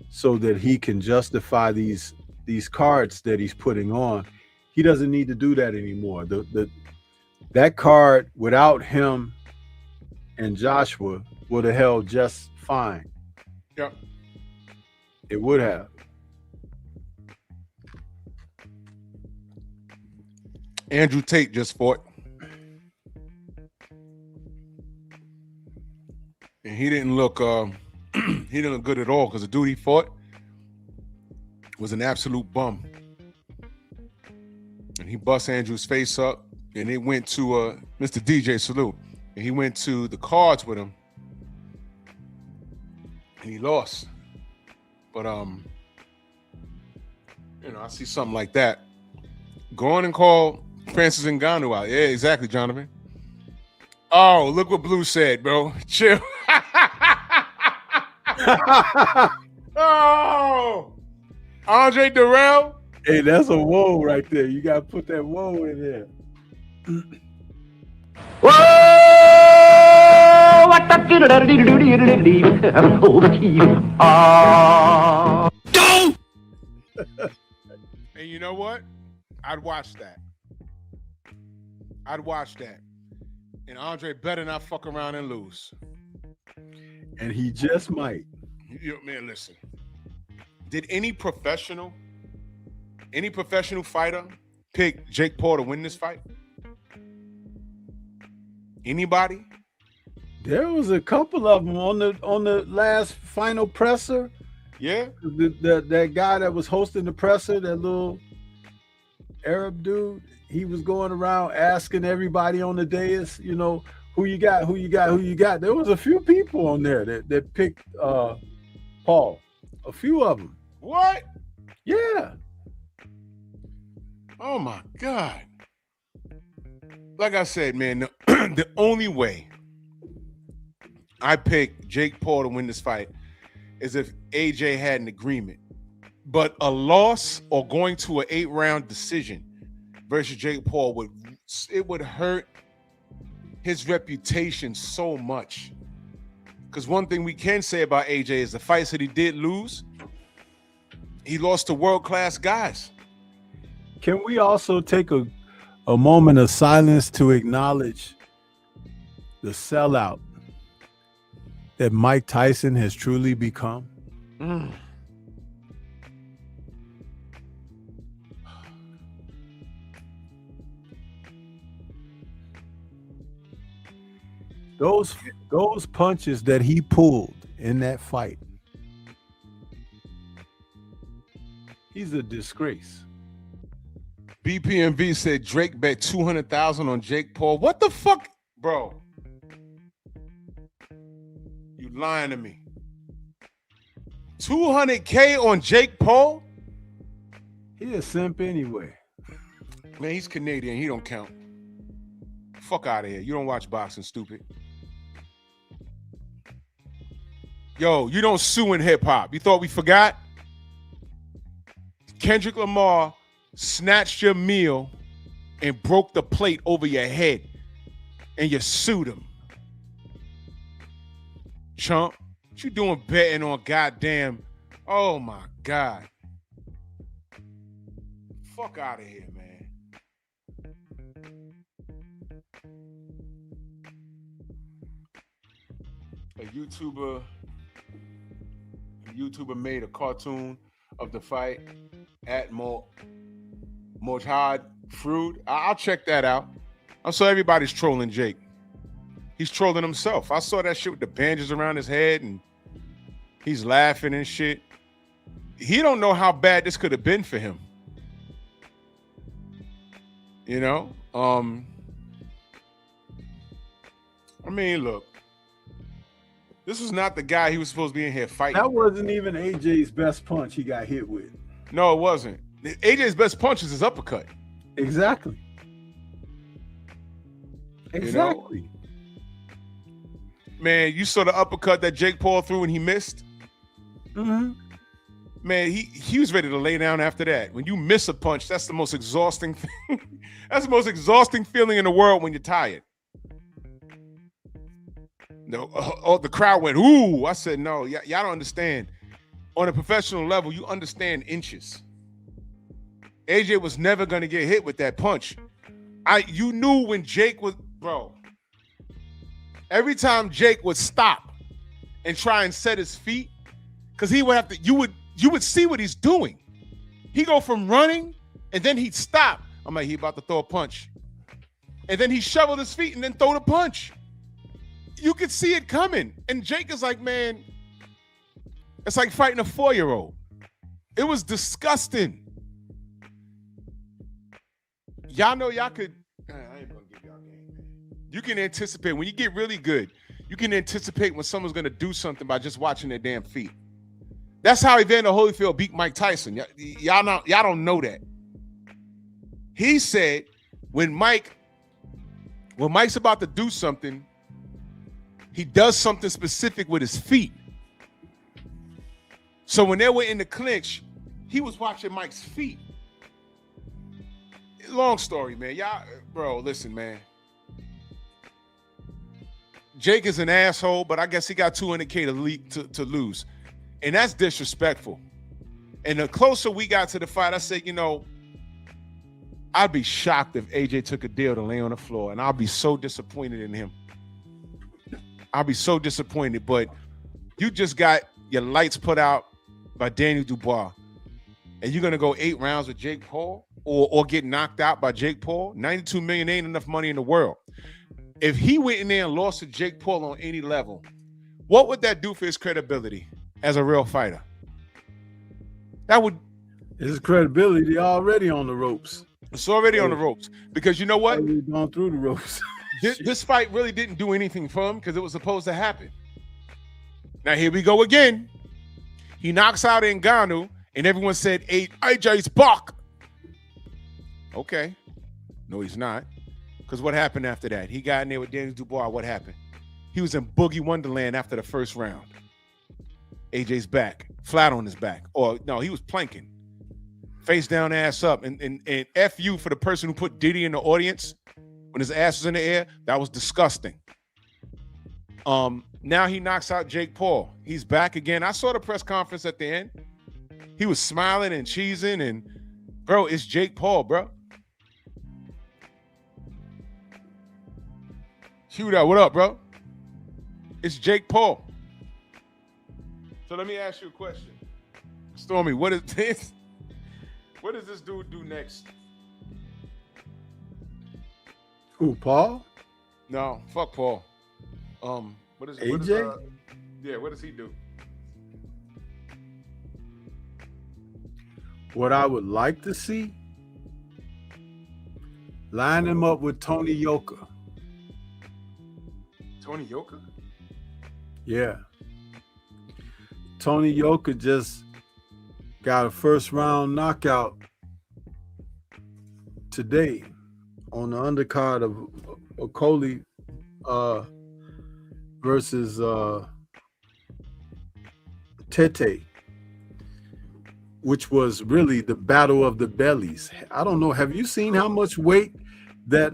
so that he can justify these cards that he's putting on, he doesn't need to do that anymore. That card without him and Joshua would have held just fine. Yep. It would have. Andrew Tate just fought. And he didn't look good at all because the dude he fought was an absolute bum. And he bust Andrew's face up, and it went to Mr. DJ Salute. And he went to the cards with him. And he lost. But I see something like that. Go on and call Francis Ngannou out. Yeah, exactly, Jonathan. Oh, look what Blue said, bro. Chill. Oh, Andre Durrell. Hey, that's a whoa right there. You gotta put that whoa in there. Whoa! What the Don't! And you know what? I'd watch that. And Andre better not fuck around and lose. And he just might. Man, listen. Did any professional fighter pick Jake Paul to win this fight? Anybody? There was a couple of them on the last final presser. Yeah. That guy that was hosting the presser, that little Arab dude, he was going around asking everybody on the dais, who you got. There was a few people on there that picked Paul. A few of them. What? Yeah. Oh my God. Like I said, man, the only way I pick Jake Paul to win this fight is if AJ had an agreement. But a loss or going to an 8-round decision versus Jake Paul would hurt his reputation so much. Because one thing we can say about AJ is the fights that he did lose, he lost to world-class guys. Can we also take a moment of silence to acknowledge the sellout that Mike Tyson has truly become? Those punches that he pulled in that fight, he's a disgrace. BPMV said Drake bet 200,000 on Jake Paul. What the fuck, bro? You lying to me? 200K on Jake Paul? He a simp anyway. Man, he's Canadian. He don't count. Fuck out of here. You don't watch boxing, stupid. Yo, you don't sue in hip-hop. You thought we forgot? Kendrick Lamar snatched your meal and broke the plate over your head, and you sued him. Chump, what you doing betting on goddamn? Oh my God. Fuck out of here, man. A YouTuber made a cartoon of the fight at Mojad Fruit. I'll check that out. I saw everybody's trolling Jake. He's trolling himself. I saw that shit with the bandages around his head and he's laughing and shit. He don't know how bad this could have been for him. You know? I mean, look. This was not the guy he was supposed to be in here fighting. That wasn't even AJ's best punch he got hit with. No, it wasn't. AJ's best punch is his uppercut. Exactly. You know? Exactly. Man, you saw the uppercut that Jake Paul threw and he missed? Mm-hmm. Man, he was ready to lay down after that. When you miss a punch, that's the most exhausting thing. That's the most exhausting feeling in the world when you're tired. No, the crowd went, ooh. I said, no, y'all don't understand. On a professional level, you understand inches. AJ was never going to get hit with that punch. You knew when Jake was, bro. Every time Jake would stop and try and set his feet, because he would have to, you would see what he's doing. He go from running and then he'd stop. I'm like, he about to throw a punch. And then he shoveled his feet and then throw the punch. You could see it coming. And Jake is like, man, it's like fighting a 4-year-old. It was disgusting. Y'all know y'all could, I ain't gonna give y'all game, man. You can anticipate, when you get really good, you can anticipate when someone's gonna do something by just watching their damn feet. That's how Evander Holyfield beat Mike Tyson. Y'all don't know that. He said when Mike's about to do something, he does something specific with his feet. So when they were in the clinch, he was watching Mike's feet. Long story, man. Y'all, bro, listen, man. Jake is an asshole, but I guess he got 200K to lose. And that's disrespectful. And the closer we got to the fight, I said, you know, I'd be shocked if AJ took a deal to lay on the floor, and I'll be so disappointed in him. I'll be so disappointed, but you just got your lights put out by Daniel Dubois, and you're going to go 8 rounds with Jake Paul or get knocked out by Jake Paul? $92 million ain't enough money in the world. If he went in there and lost to Jake Paul on any level, what would that do for his credibility as a real fighter? That would... His credibility already on the ropes. It's already on the ropes. Because you know what? We've gone through the ropes. This fight really didn't do anything for him because it was supposed to happen. Now, here we go again. He knocks out Ngannou, and everyone said, hey, AJ's back. Okay. No, he's not. Because what happened after that? He got in there with Daniel Dubois. What happened? He was in Boogie Wonderland after the first round. AJ's back, flat on his back. Or, no, he was planking. Face down, ass up. And F you for the person who put Diddy in the audience when his ass was in the air. That was disgusting. Now he knocks out Jake Paul. He's back again. I saw the press conference at the end. He was smiling and cheesing, and bro, it's Jake Paul, bro. Shootout, what up, bro? It's Jake Paul. So let me ask you a question. Stormy, what is this? What does this dude do next? Who, Paul? No, fuck Paul. What is AJ? What does he do? What I would like to see, line him up with Tony Yoka. Tony Yoka? Yeah. Tony Yoka just got a first round knockout today on the undercard of Okoli versus Tete, which was really the battle of the bellies. I don't know. Have you seen how much weight that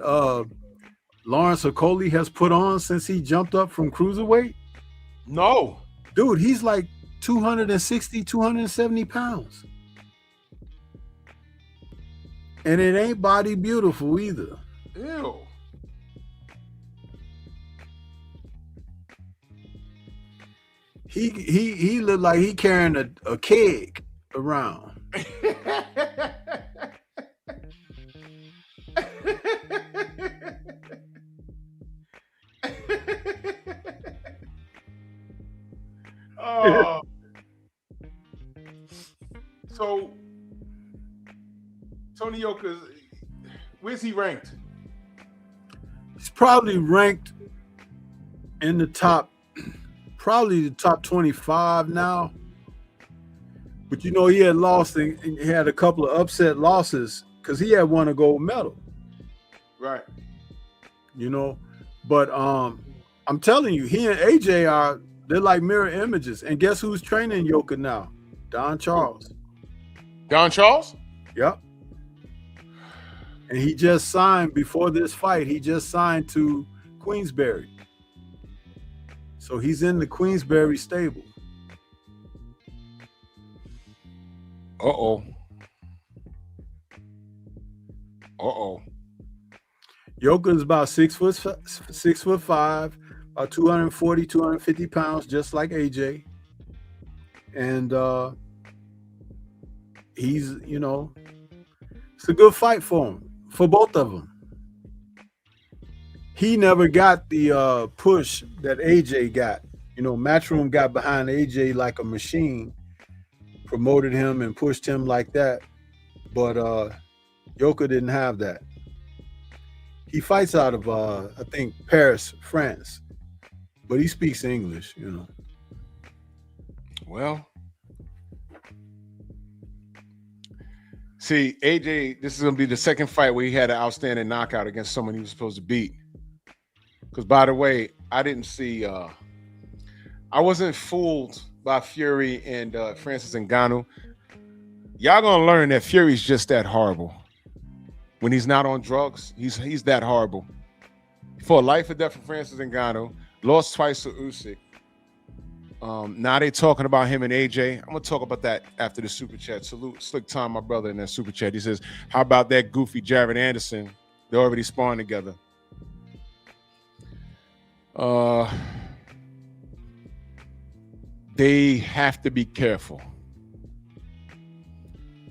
Lawrence Okoli has put on since he jumped up from cruiserweight? No. Dude, he's like 260, 270 pounds. And it ain't body beautiful either. Ew. He looked like he carrying a keg around. Oh. So Tony Yoka, where's he ranked? He's probably ranked in the top, probably the top 25 now. But you know, he had lost and he had a couple of upset losses because he had won a gold medal. Right. You know, but I'm telling you, he and AJ they're like mirror images. And guess who's training Yoka now? Don Charles. Don Charles? Yep. And he just signed before this fight. He just signed to Queensberry. So he's in the Queensberry stable. Uh-oh. Yoka's about 6'5", about 240, 250 pounds, just like AJ. And he's, you know, it's a good fight for him, for both of them. He never got the push that AJ got. You know, Matchroom got behind AJ like a machine, promoted him and pushed him like that. But Yoka didn't have that. He fights out of, I think, Paris, France. But he speaks English, you know. Well, see, AJ, this is going to be the second fight where he had an outstanding knockout against someone he was supposed to beat. Because, by the way, I didn't see, I wasn't fooled by Fury and Francis Ngannou. Y'all going to learn that Fury's just that horrible. When he's not on drugs, he's that horrible. For a life or death for Francis Ngannou, lost twice to Usyk. Now they talking about him and AJ. I'm gonna talk about that after the super chat. Salute Slick Tom, my brother, in that super chat. He says, "How about that goofy Jared Anderson? They're already sparring together." They have to be careful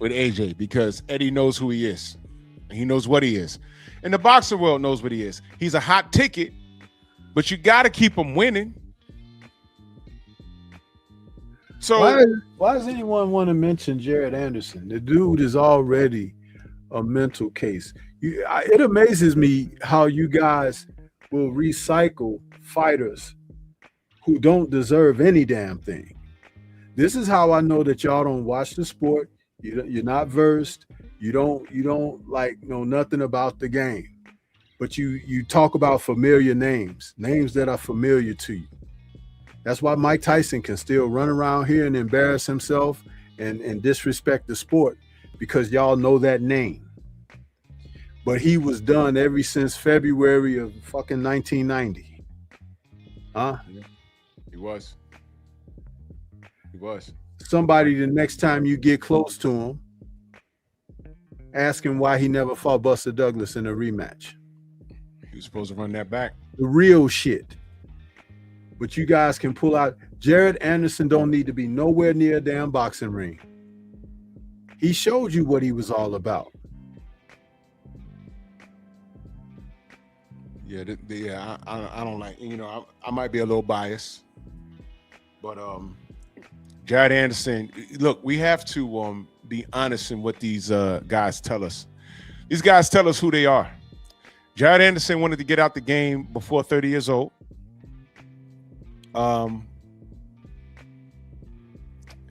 with AJ because Eddie knows who he is. He knows what he is. And the boxing world knows what he is. He's a hot ticket, but you got to keep him winning. So why does anyone want to mention Jared Anderson? The dude is already a mental case. It amazes me how you guys will recycle fighters who don't deserve any damn thing. This is how I know that y'all don't watch the sport. You're not versed. You don't like know nothing about the game, but you talk about familiar names that are familiar to you. That's why Mike Tyson can still run around here and embarrass himself and disrespect the sport because y'all know that name. But he was done ever since February of fucking 1990. Huh? Yeah, he was. Somebody, the next time you get close to him, ask him why he never fought Buster Douglas in a rematch. He was supposed to run that back. The real shit. But you guys can pull out. Jared Anderson don't need to be nowhere near a damn boxing ring. He showed you what he was all about. Yeah, I don't like, you know, I might be a little biased, but Jared Anderson, look, we have to be honest in what these guys tell us. These guys tell us who they are. Jared Anderson wanted to get out the game before 30 years old.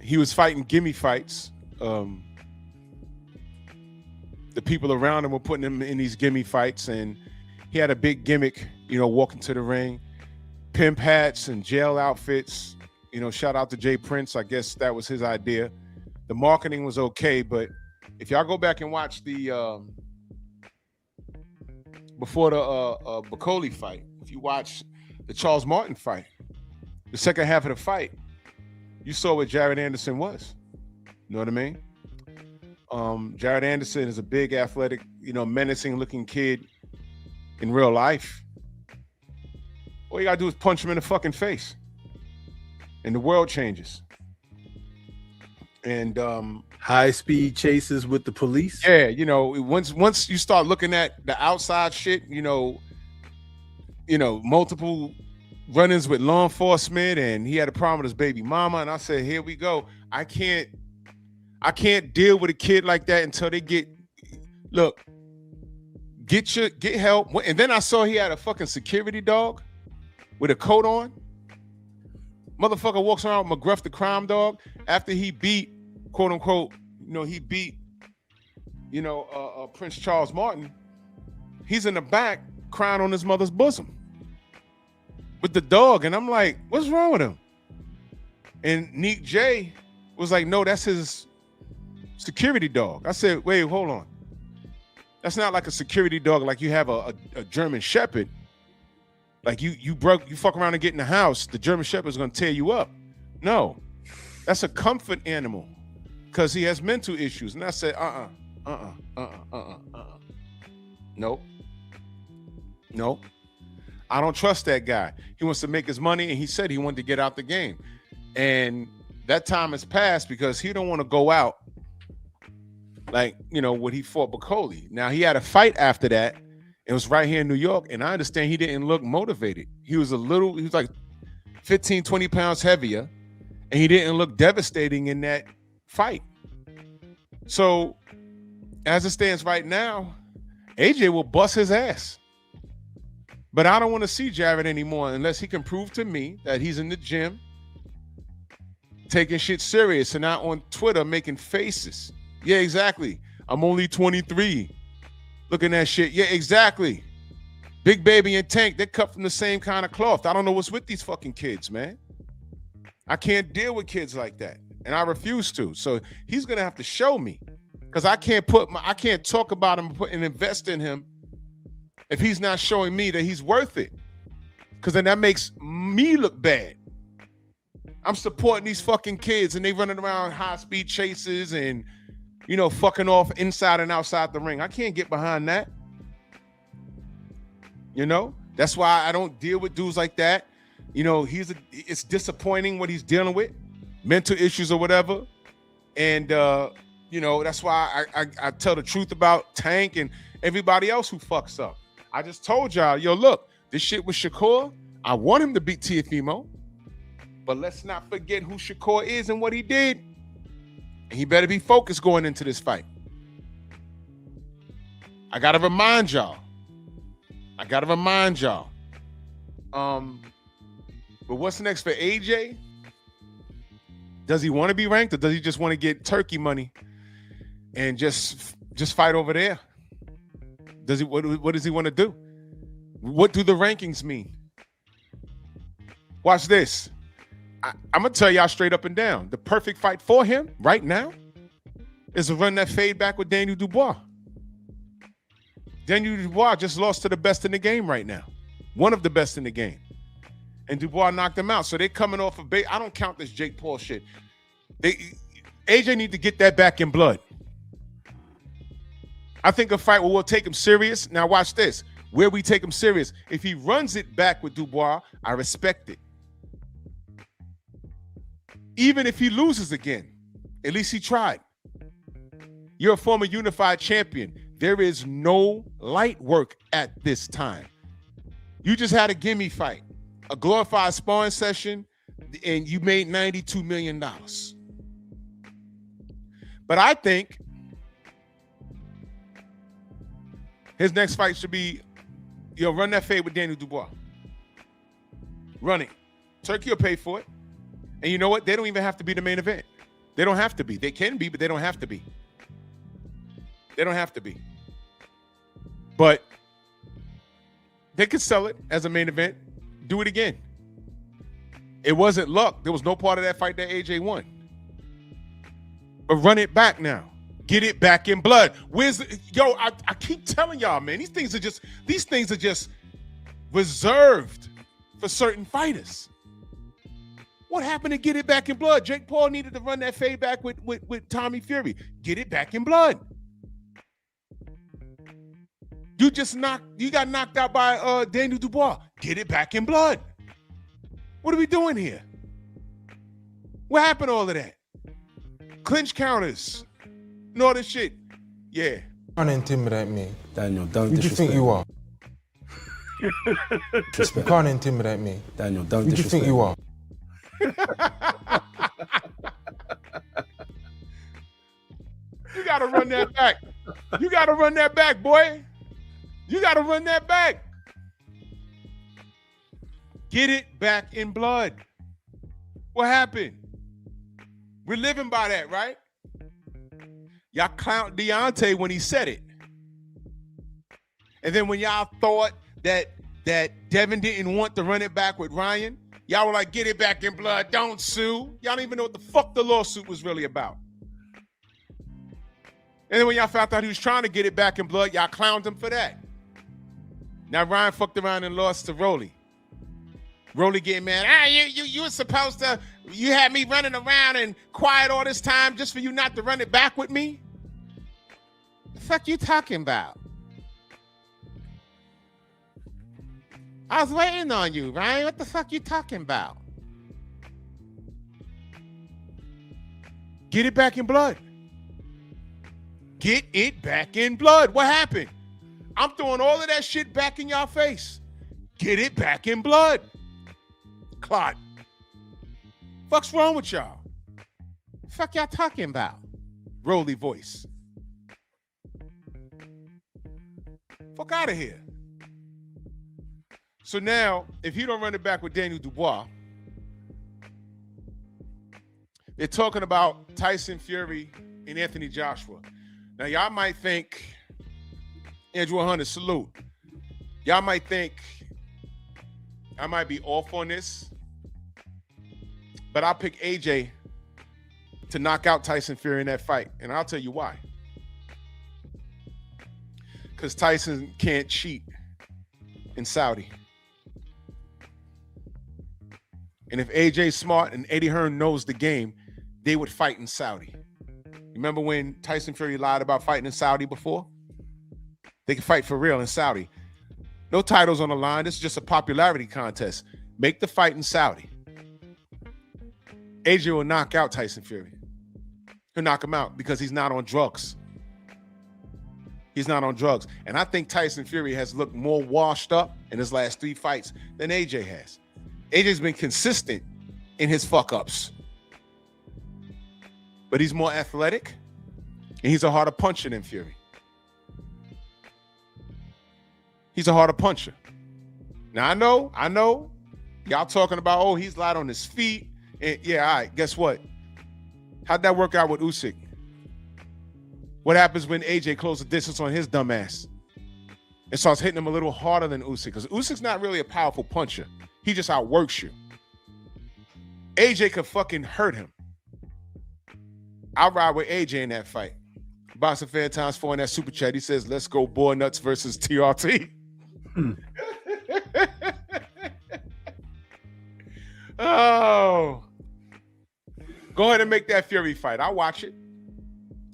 He was fighting gimme fights. The people around him were putting him in these gimme fights, and he had a big gimmick, you know, walking to the ring, pimp hats and jail outfits. You know, shout out to Jay Prince. I guess that was his idea. The marketing was okay, but if y'all go back and watch the before the Bacoli fight, if you watch the Charles Martin fight, the second half of the fight, you saw what Jared Anderson was. You know what I mean? Jared Anderson is a big, athletic, you know, menacing-looking kid in real life. All you gotta do is punch him in the fucking face, and the world changes. And high-speed chases with the police. Yeah, you know, once you start looking at the outside shit, you know, multiple run-ins with law enforcement, and he had a problem with his baby mama, and I said, here we go. I can't deal with a kid like that until they get help. And then I saw he had a fucking security dog with a coat on. Motherfucker walks around with McGruff the crime dog after he beat quote unquote, he beat, Prince Charles Martin, he's in the back crying on his mother's bosom with the dog. And I'm like, what's wrong with him? And Neek J was like, no, that's his security dog. I said, wait, hold on. That's not like a security dog like you have a German Shepherd. Like you fuck around and get in the house, the German Shepherd is going to tear you up. No, that's a comfort animal because he has mental issues. And I said, Nope. I don't trust that guy. He wants to make his money, and he said he wanted to get out the game. And that time has passed because he don't want to go out like, what he fought Bacoli. Now, he had a fight after that. It was right here in New York, and I understand he didn't look motivated. He was like 15, 20 pounds heavier, and he didn't look devastating in that fight. So, as it stands right now, AJ will bust his ass. But I don't want to see Jared anymore unless he can prove to me that he's in the gym, taking shit serious and not on Twitter making faces. Yeah, exactly. I'm only 23. Looking at shit. Yeah, exactly. Big Baby and Tank, they're cut from the same kind of cloth. I don't know what's with these fucking kids, man. I can't deal with kids like that. And I refuse to. So he's going to have to show me. Because I can't talk about him and invest in him if he's not showing me that he's worth it. Because then that makes me look bad. I'm supporting these fucking kids and they running around high-speed chases and, fucking off inside and outside the ring. I can't get behind that. That's why I don't deal with dudes like that. It's disappointing what he's dealing with, mental issues or whatever. And, that's why I tell the truth about Tank and everybody else who fucks up. I just told y'all, look, this shit with Shakur, I want him to beat Teofimo, but let's not forget who Shakur is and what he did. And he better be focused going into this fight. I got to remind y'all. But what's next for AJ? Does he want to be ranked or does he just want to get turkey money and just fight over there? What does he want to do? What do the rankings mean? Watch this. I'm going to tell y'all straight up and down. The perfect fight for him right now is to run that fade back with Daniel Dubois. Daniel Dubois just lost to the best in the game right now. One of the best in the game. And Dubois knocked him out. So they're coming off of I don't count this Jake Paul shit. AJ need to get that back in blood. I think a fight where we'll take him serious. Now watch this. Where we take him serious. If he runs it back with Dubois, I respect it. Even if he loses again, at least he tried. You're a former unified champion. There is no light work at this time. You just had a gimme fight, a glorified sparring session, and you made $92 million. But I think his next fight should be, run that fade with Daniel Dubois. Run it. Turkey will pay for it. And you know what? They don't even have to be the main event. They don't have to be. They can be, but they don't have to be. They don't have to be. But they could sell it as a main event. Do it again. It wasn't luck. There was no part of that fight that AJ won. But run it back now. Get it back in blood. I keep telling y'all, man, these things are just reserved for certain fighters. What happened to get it back in blood? Jake Paul needed to run that fade back with Tommy Fury. Get it back in blood. You got knocked out by Daniel Dubois. Get it back in blood. What are we doing here? What happened to all of that? Clinch counters and all this shit. Yeah. Can't intimidate me. Daniel, don't Who do you think you are? You can't intimidate me. Daniel, don't Who do you think you are? You gotta run that back. You gotta run that back, boy. You gotta run that back. Get it back in blood. What happened? We're living by that, right? Y'all clowned Deontay when he said it. And then when y'all thought that Devin didn't want to run it back with Ryan, y'all were like, get it back in blood, don't sue. Y'all don't even know what the fuck the lawsuit was really about. And then when y'all found out he was trying to get it back in blood, y'all clowned him for that. Now Ryan fucked around and lost to Rolly. Rolly getting mad. You were supposed to, you had me running around and quiet all this time just for you not to run it back with me? The fuck you talking about? I was waiting on you, Ryan. What the fuck you talking about? Get it back in blood. Get it back in blood. What happened? I'm throwing all of that shit back in y'all face. Get it back in blood. Clot. Fuck's wrong with y'all? Fuck y'all talking about? Rolly voice. Fuck out of here. So now, if he don't run it back with Daniel Dubois, they're talking about Tyson Fury and Anthony Joshua. Now, y'all might think, Andrew Hunter, salute. Y'all might think I might be off on this, but I'll pick AJ to knock out Tyson Fury in that fight, and I'll tell you why. Because Tyson can't cheat in Saudi. And if AJ's smart and Eddie Hearn knows the game, they would fight in Saudi. Remember when Tyson Fury lied about fighting in Saudi before? They can fight for real in Saudi. No titles on the line. This is just a popularity contest. Make the fight in Saudi. AJ will knock out Tyson Fury. He'll knock him out because he's not on drugs. He's not on drugs. And I think Tyson Fury has looked more washed up in his last 3 fights than AJ has. AJ's been consistent in his fuck-ups. But he's more athletic, and he's a harder puncher than Fury. He's a harder puncher. Now, I know, y'all talking about, oh, he's light on his feet. And yeah, all right, guess what? How'd that work out with Usyk? What happens when AJ closes the distance on his dumb ass and starts hitting him a little harder than Usyk? Because Usyk's not really a powerful puncher. He just outworks you. AJ could fucking hurt him. I'll ride with AJ in that fight. Boxing Fan Times 4 in that super chat. He says, let's go Boy Nuts versus TRT. Oh. Go ahead and make that Fury fight. I'll watch it.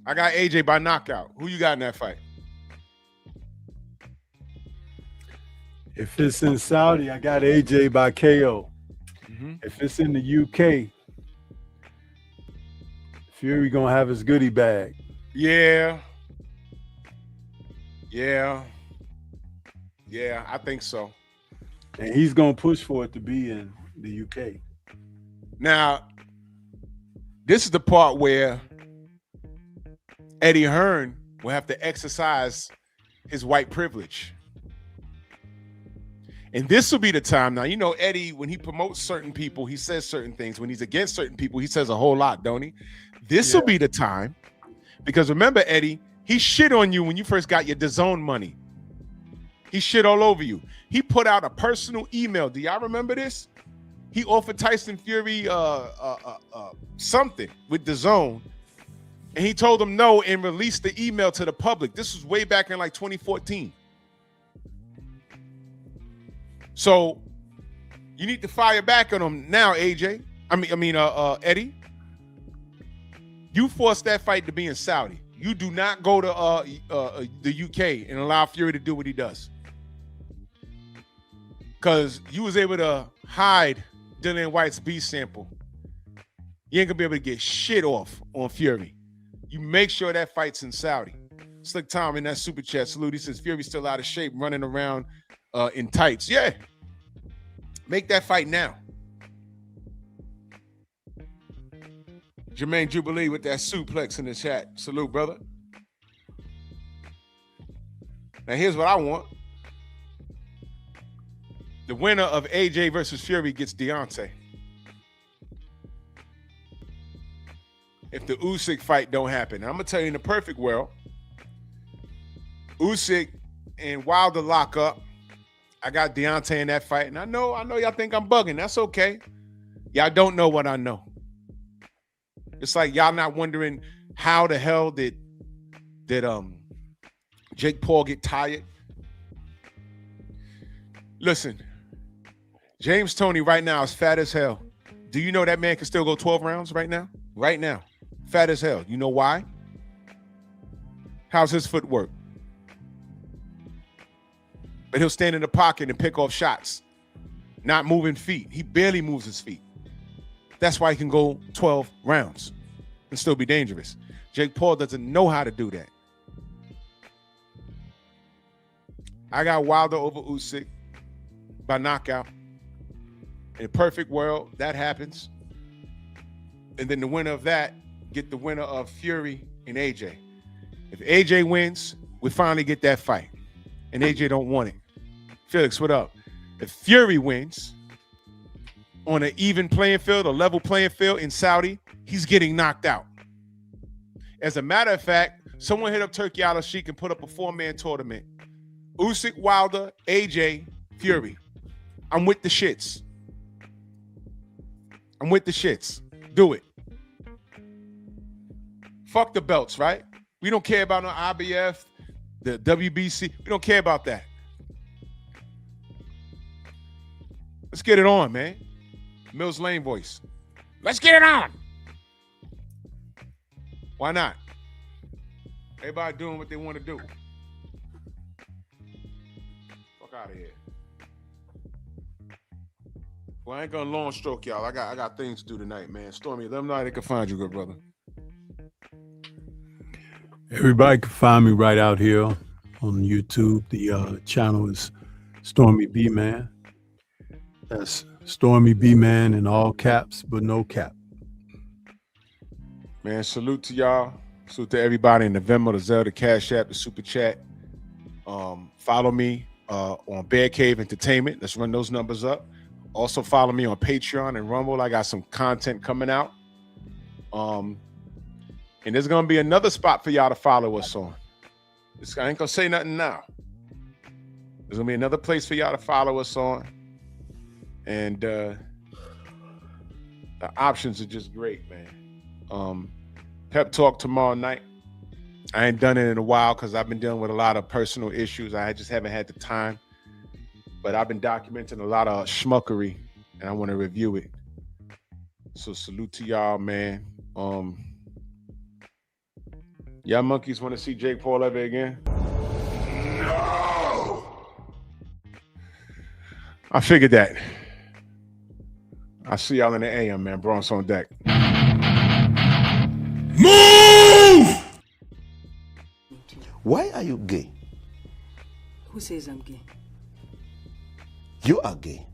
I got AJ by knockout. Who you got in that fight? If it's in Saudi, I got AJ by KO. Mm-hmm. If it's in the UK, Fury gonna have his goodie bag. Yeah, I think so. And he's gonna push for it to be in the UK. Now, this is the part where Eddie Hearn will have to exercise his white privilege. And this will be the time. Now, you know, Eddie, when he promotes certain people, he says certain things. When he's against certain people, he says a whole lot, don't he? This will be the time. Because remember, Eddie, he shit on you when you first got your DAZN money. He shit all over you. He put out a personal email. Do y'all remember this? He offered Tyson Fury something with DAZN. And he told him no and released the email to the public. This was way back in like 2014. So you need to fire back on him now, AJ. Eddie. You forced that fight to be in Saudi. You do not go to the UK and allow Fury to do what he does. Because you was able to hide Dillian White's B sample. You ain't gonna be able to get shit off on Fury. You make sure that fight's in Saudi. Slick Tom in that super chat salute. He says Fury's still out of shape, running around in tights. Yeah. Make that fight now. Jermaine Jubilee with that suplex in the chat. Salute, brother. Now, here's what I want. The winner of AJ versus Fury gets Deontay. if the Usyk fight don't happen. And I'm gonna tell you, in the perfect world, Usyk and Wilder lock up. I got Deontay in that fight, and I know y'all think I'm bugging. That's okay. Y'all don't know what I know. It's like y'all not wondering how the hell did Jake Paul get tired. Listen, James Toney right now is fat as hell. Do you know that man can still go 12 rounds right now? Right now. Fat as hell. You know why? How's his footwork? But he'll stand in the pocket and pick off shots. Not moving feet. He barely moves his feet. That's why he can go 12 rounds and still be dangerous. Jake Paul doesn't know how to do that. I got Wilder over Usyk by knockout. In a perfect world, that happens. And then the winner of that get the winner of Fury and AJ. If AJ wins, we finally get that fight. And AJ don't want it. Felix, what up? If Fury wins on an even playing field, a level playing field in Saudi, he's getting knocked out. As a matter of fact, someone hit up Turkey Al-Sheikh and put up a 4-man tournament. Usyk, Wilder, AJ, Fury. I'm with the shits. I'm with the shits. Do it. Fuck the belts, right? We don't care about no IBF, the WBC. We don't care about that. Let's get it on, man. Mills Lane voice. Let's get it on. Why not? Everybody doing what they want to do. Fuck out of here. Well, I ain't gonna long stroke y'all. I got things to do tonight, man. Stormy, let them know how they can find you, good brother. Everybody can find me right out here on YouTube. The channel is Stormy B Man. That's Stormy B Man in all caps, but no cap. Man, salute to y'all. Salute to everybody in the Venmo, the Zelle, the Cash App, the Super Chat. Follow me on Bear Cave Entertainment. Let's run those numbers up. Also follow me on Patreon and Rumble. I got some content coming out. And there's gonna be another spot for y'all to follow us on. I ain't gonna say nothing now. There's gonna be another place for y'all to follow us on. And the options are just great, man. Pep Talk tomorrow night. I ain't done it in a while because I've been dealing with a lot of personal issues. I just haven't had the time. But I've been documenting a lot of schmuckery, and I want to review it. So salute to y'all, man. Y'all monkeys want to see Jake Paul ever again? No! I figured that. I'll see y'all in the AM, man. Bronx on deck. Move! Why are you gay? Who says I'm gay? You are gay.